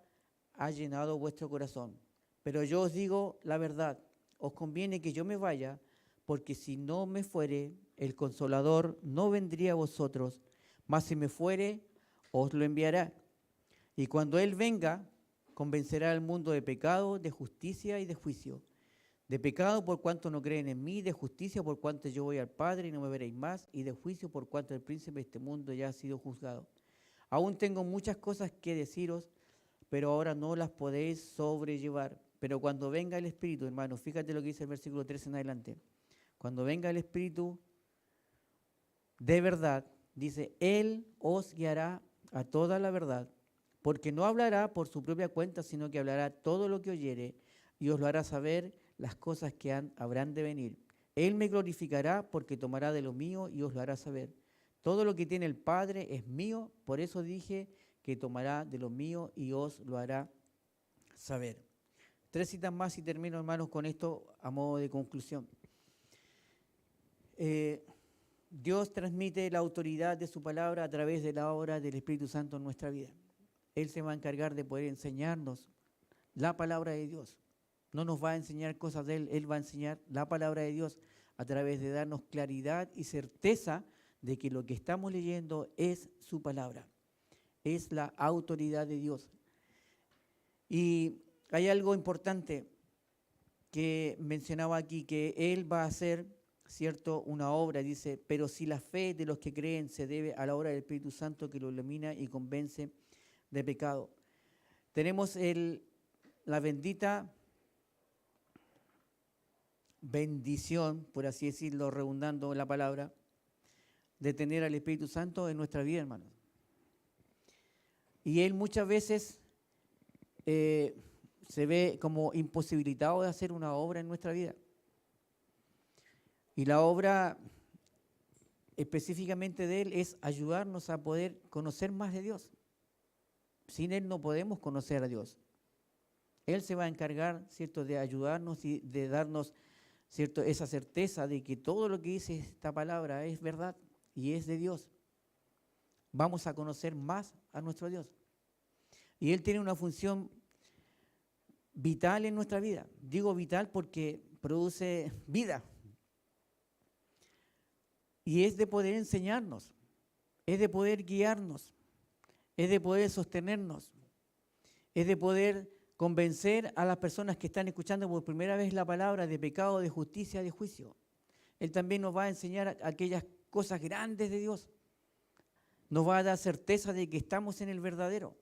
ha llenado vuestro corazón. Pero yo os digo la verdad, os conviene que yo me vaya, porque si no me fuere, el Consolador no vendría a vosotros, mas si me fuere, os lo enviará. Y cuando Él venga, convencerá al mundo de pecado, de justicia y de juicio. De pecado por cuanto no creen en mí, de justicia por cuanto yo voy al Padre y no me veréis más, y de juicio por cuanto el príncipe de este mundo ya ha sido juzgado. Aún tengo muchas cosas que deciros, pero ahora no las podéis sobrellevar. Pero cuando venga el Espíritu, hermanos, fíjate lo que dice el versículo 13 en adelante. Cuando venga el Espíritu de verdad, dice, Él os guiará a toda la verdad, porque no hablará por su propia cuenta, sino que hablará todo lo que oyere y os lo hará saber las cosas que habrán de venir. Él me glorificará porque tomará de lo mío y os lo hará saber. Todo lo que tiene el Padre es mío, por eso dije que tomará de lo mío y os lo hará saber. 3 citas más y termino, hermanos, con esto a modo de conclusión. Dios transmite la autoridad de su palabra a través de la obra del Espíritu Santo en nuestra vida. Él se va a encargar de poder enseñarnos la palabra de Dios. No nos va a enseñar cosas de Él, Él va a enseñar la palabra de Dios a través de darnos claridad y certeza de que lo que estamos leyendo es su palabra. Es la autoridad de Dios. Y hay algo importante que mencionaba aquí, que Él va a hacer, ¿cierto?, una obra, dice, pero si la fe de los que creen se debe a la obra del Espíritu Santo que lo ilumina y convence de pecado. Tenemos la bendita bendición, por así decirlo, redundando la palabra, de tener al Espíritu Santo en nuestra vida, hermanos. Y Él muchas veces se ve como imposibilitado de hacer una obra en nuestra vida. Y la obra específicamente de Él es ayudarnos a poder conocer más de Dios. Sin Él no podemos conocer a Dios. Él se va a encargar, ¿cierto?, de ayudarnos y de darnos, ¿cierto?, esa certeza de que todo lo que dice esta palabra es verdad y es de Dios. Vamos a conocer más a nuestro Dios. Y Él tiene una función vital en nuestra vida. Digo vital porque produce vida. Y es de poder enseñarnos, es de poder guiarnos, es de poder sostenernos, es de poder convencer a las personas que están escuchando por primera vez la palabra de pecado, de justicia, de juicio. Él también nos va a enseñar aquellas cosas grandes de Dios. Nos va a dar certeza de que estamos en el verdadero.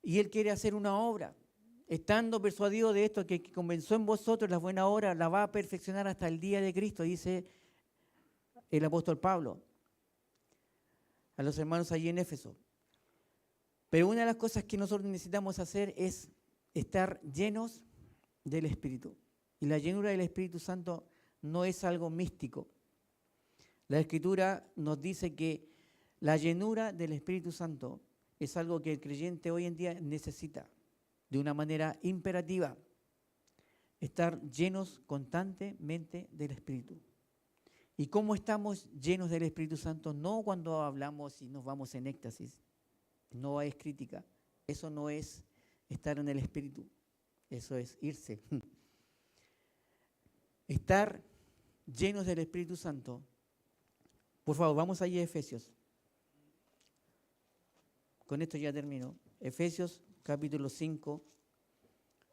Y Él quiere hacer una obra. Estando persuadido de esto, que comenzó en vosotros la buena obra, la va a perfeccionar hasta el día de Cristo, dice el apóstol Pablo a los hermanos allí en Éfeso. Pero una de las cosas que nosotros necesitamos hacer es estar llenos del Espíritu. Y la llenura del Espíritu Santo no es algo místico. La Escritura nos dice que la llenura del Espíritu Santo es algo que el creyente hoy en día necesita de una manera imperativa. Estar llenos constantemente del Espíritu. ¿Y cómo estamos llenos del Espíritu Santo? No cuando hablamos y nos vamos en éxtasis. No es crítica. Eso no es estar en el Espíritu. Eso es irse. Estar llenos del Espíritu Santo. Por favor, vamos allí a Efesios. Con esto ya termino. Efesios capítulo 5,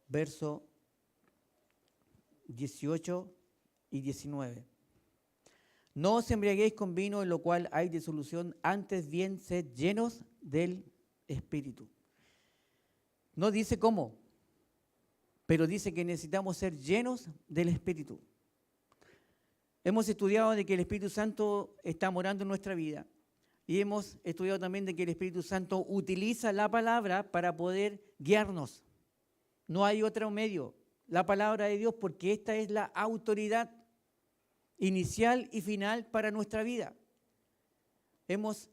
verso 18 y 19. No os embriaguéis con vino, en lo cual hay disolución, antes bien sed llenos del Espíritu. No dice cómo, pero dice que necesitamos ser llenos del Espíritu. Hemos estudiado de que el Espíritu Santo está morando en nuestra vida y hemos estudiado también de que el Espíritu Santo utiliza la palabra para poder guiarnos. No hay otro medio, la palabra de Dios, porque esta es la autoridad inicial y final para nuestra vida. Hemos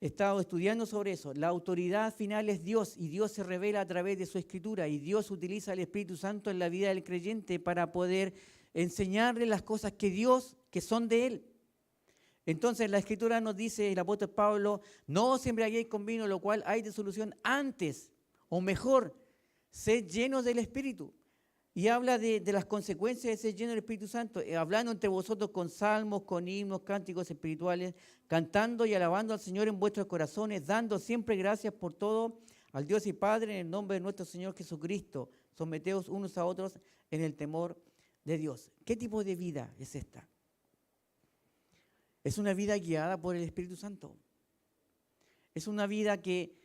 estado estudiando sobre eso. La autoridad final es Dios y Dios se revela a través de su Escritura y Dios utiliza al Espíritu Santo en la vida del creyente para poder enseñarle las cosas que son de Él. Entonces la Escritura nos dice, el apóstol Pablo, no os embriaguéis con vino, lo cual hay disolución, antes, o mejor, sed llenos del Espíritu. Y habla de las consecuencias de ser lleno del Espíritu Santo, hablando entre vosotros con salmos, con himnos, cánticos espirituales, cantando y alabando al Señor en vuestros corazones, dando siempre gracias por todo al Dios y Padre en el nombre de nuestro Señor Jesucristo. Someteos unos a otros en el temor de Dios. ¿Qué tipo de vida es esta? Es una vida guiada por el Espíritu Santo. Es una vida que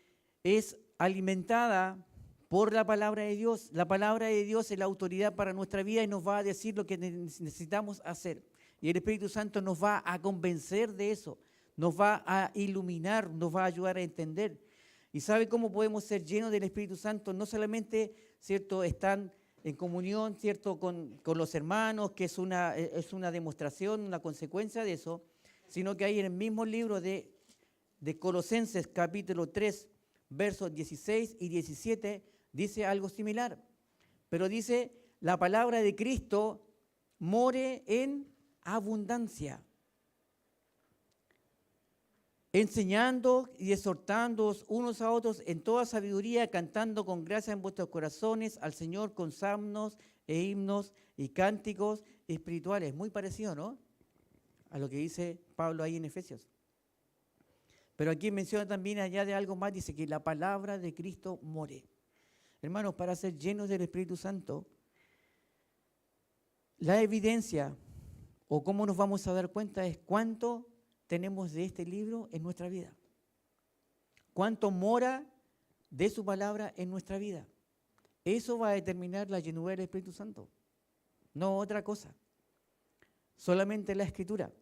es alimentada por la palabra de Dios. La palabra de Dios es la autoridad para nuestra vida y nos va a decir lo que necesitamos hacer. Y el Espíritu Santo nos va a convencer de eso, nos va a iluminar, nos va a ayudar a entender. ¿Y sabe cómo podemos ser llenos del Espíritu Santo? No solamente, ¿cierto?, están en comunión, ¿cierto?, con los hermanos, que es una demostración, una consecuencia de eso, sino que ahí en el mismo libro de Colosenses, capítulo 3, versos 16 y 17, dice algo similar. Pero dice, la palabra de Cristo more en abundancia, enseñando y exhortándoos unos a otros en toda sabiduría, cantando con gracia en vuestros corazones al Señor con salmos e himnos y cánticos espirituales. Muy parecido, ¿no?, a lo que dice Pablo ahí en Efesios. Pero aquí menciona también allá de algo más, dice que la palabra de Cristo more. Hermanos, para ser llenos del Espíritu Santo, la evidencia o cómo nos vamos a dar cuenta es cuánto tenemos de este libro en nuestra vida. Cuánto mora de su palabra en nuestra vida. Eso va a determinar la llenura del Espíritu Santo, no otra cosa. Solamente la Escritura.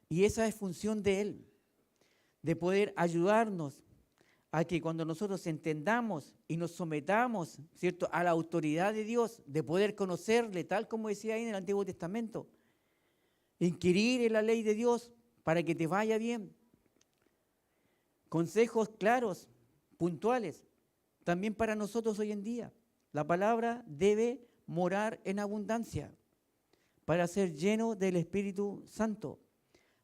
Y esa es función de Él, de poder ayudarnos a que cuando nosotros entendamos y nos sometamos, ¿cierto?, a la autoridad de Dios, de poder conocerle, tal como decía ahí en el Antiguo Testamento, inquirir en la ley de Dios para que te vaya bien. Consejos claros, puntuales, también para nosotros hoy en día. La palabra debe morar en abundancia para ser lleno del Espíritu Santo,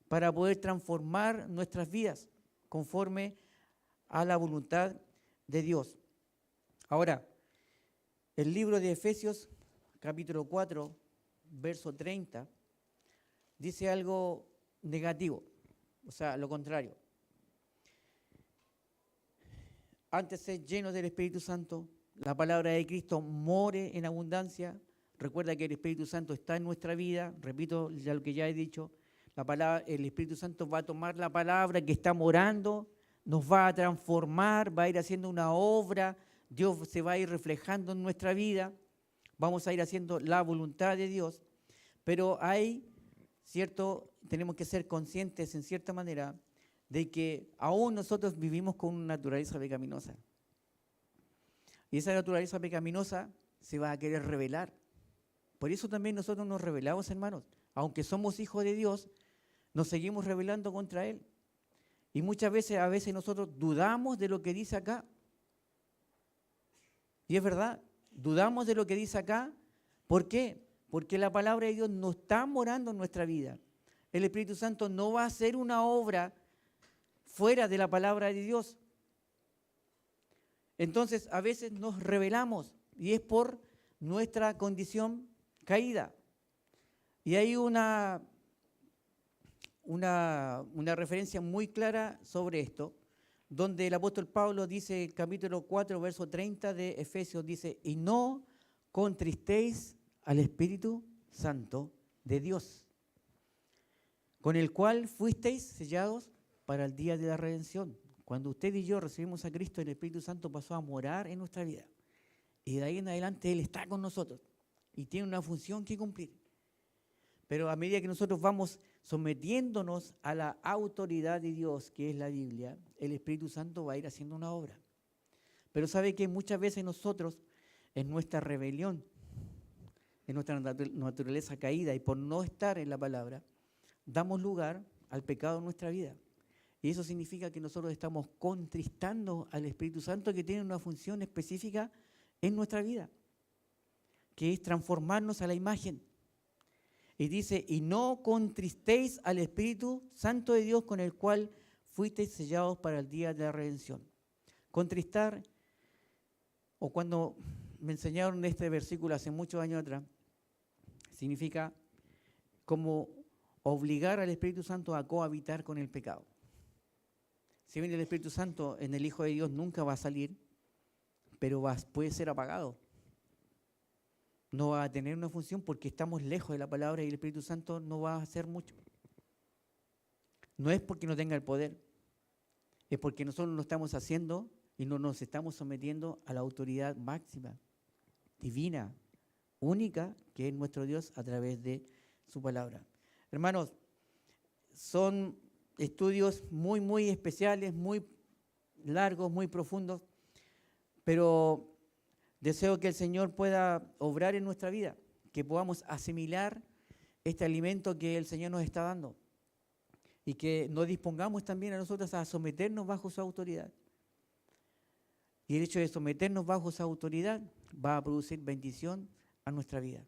para poder transformar nuestras vidas conforme a la voluntad de Dios. Ahora, el libro de Efesios, capítulo 4, verso 30, dice algo negativo, o sea, lo contrario. Antes de ser llenos del Espíritu Santo, la palabra de Cristo more en abundancia. Recuerda que el Espíritu Santo está en nuestra vida, repito ya lo que ya he dicho, el Espíritu Santo va a tomar la palabra que está morando, nos va a transformar, va a ir haciendo una obra, Dios se va a ir reflejando en nuestra vida, vamos a ir haciendo la voluntad de Dios, pero hay, ¿cierto?, tenemos que ser conscientes en cierta manera de que aún nosotros vivimos con una naturaleza pecaminosa. Y esa naturaleza pecaminosa se va a querer revelar. Por eso también nosotros nos rebelamos, hermanos. Aunque somos hijos de Dios, nos seguimos rebelando contra Él. Y muchas veces, a veces nosotros dudamos de lo que dice acá. Y es verdad, dudamos de lo que dice acá. ¿Por qué? Porque la palabra de Dios no está morando en nuestra vida. El Espíritu Santo no va a hacer una obra fuera de la palabra de Dios. Entonces, a veces nos rebelamos y es por nuestra condición caída. Y hay una referencia muy clara sobre esto, donde el apóstol Pablo dice, capítulo 4, verso 30 de Efesios, dice, y no contristéis al Espíritu Santo de Dios, con el cual fuisteis sellados para el día de la redención. Cuando usted y yo recibimos a Cristo, el Espíritu Santo pasó a morar en nuestra vida. Y de ahí en adelante Él está con nosotros y tiene una función que cumplir. Pero a medida que nosotros vamos sometiéndonos a la autoridad de Dios, que es la Biblia, el Espíritu Santo va a ir haciendo una obra. Pero sabe que muchas veces nosotros, en nuestra rebelión, en nuestra naturaleza caída y por no estar en la palabra, damos lugar al pecado en nuestra vida. Y eso significa que nosotros estamos contristando al Espíritu Santo, que tiene una función específica en nuestra vida, que es transformarnos a la imagen. Y dice, y no contristéis al Espíritu Santo de Dios, con el cual fuisteis sellados para el día de la redención. Contristar, o cuando me enseñaron este versículo hace muchos años atrás, significa como obligar al Espíritu Santo a cohabitar con el pecado. Si bien el Espíritu Santo en el Hijo de Dios nunca va a salir, pero puede ser apagado. No va a tener una función porque estamos lejos de la palabra y el Espíritu Santo no va a hacer mucho. No es porque no tenga el poder, es porque nosotros no estamos haciendo y no nos estamos sometiendo a la autoridad máxima, divina, única, que es nuestro Dios a través de su palabra. Hermanos, son estudios muy, muy especiales, muy largos, muy profundos, pero deseo que el Señor pueda obrar en nuestra vida, que podamos asimilar este alimento que el Señor nos está dando y que nos dispongamos también a nosotros a someternos bajo su autoridad. Y el hecho de someternos bajo esa autoridad va a producir bendición a nuestra vida.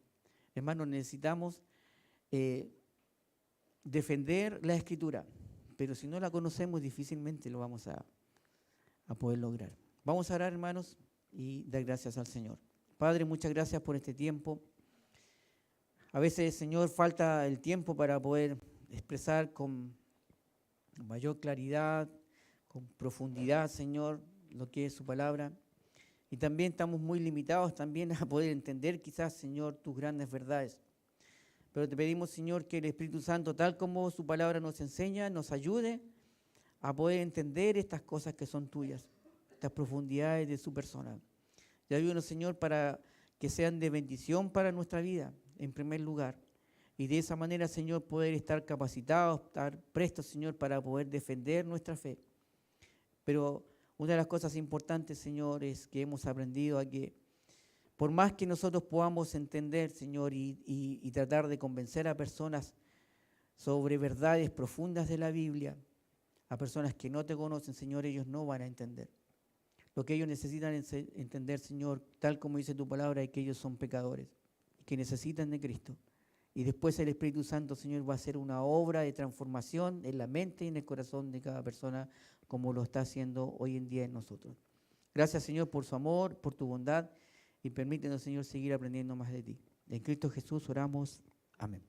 Hermanos, necesitamos defender la Escritura, pero si no la conocemos difícilmente lo vamos a poder lograr. Vamos a orar, hermanos, y dar gracias al Señor. Padre, muchas gracias por este tiempo. A veces, Señor, falta el tiempo para poder expresar con mayor claridad, con profundidad, Señor, lo que es su palabra. Y también estamos muy limitados también a poder entender quizás, Señor, tus grandes verdades. Pero te pedimos, Señor, que el Espíritu Santo, tal como su palabra nos enseña, nos ayude a poder entender estas cosas que son tuyas, estas profundidades de su persona. Y ayúdanos, Señor, para que sean de bendición para nuestra vida, en primer lugar. Y de esa manera, Señor, poder estar capacitados, estar prestos, Señor, para poder defender nuestra fe. Pero una de las cosas importantes, Señor, es que hemos aprendido a que por más que nosotros podamos entender, Señor, y tratar de convencer a personas sobre verdades profundas de la Biblia, a personas que no te conocen, Señor, ellos no van a entender. Lo que ellos necesitan es entender, Señor, tal como dice tu palabra, es que ellos son pecadores, que necesitan de Cristo. Y después el Espíritu Santo, Señor, va a hacer una obra de transformación en la mente y en el corazón de cada persona, como lo está haciendo hoy en día en nosotros. Gracias, Señor, por su amor, por tu bondad, y permítenos, Señor, seguir aprendiendo más de ti. En Cristo Jesús oramos. Amén.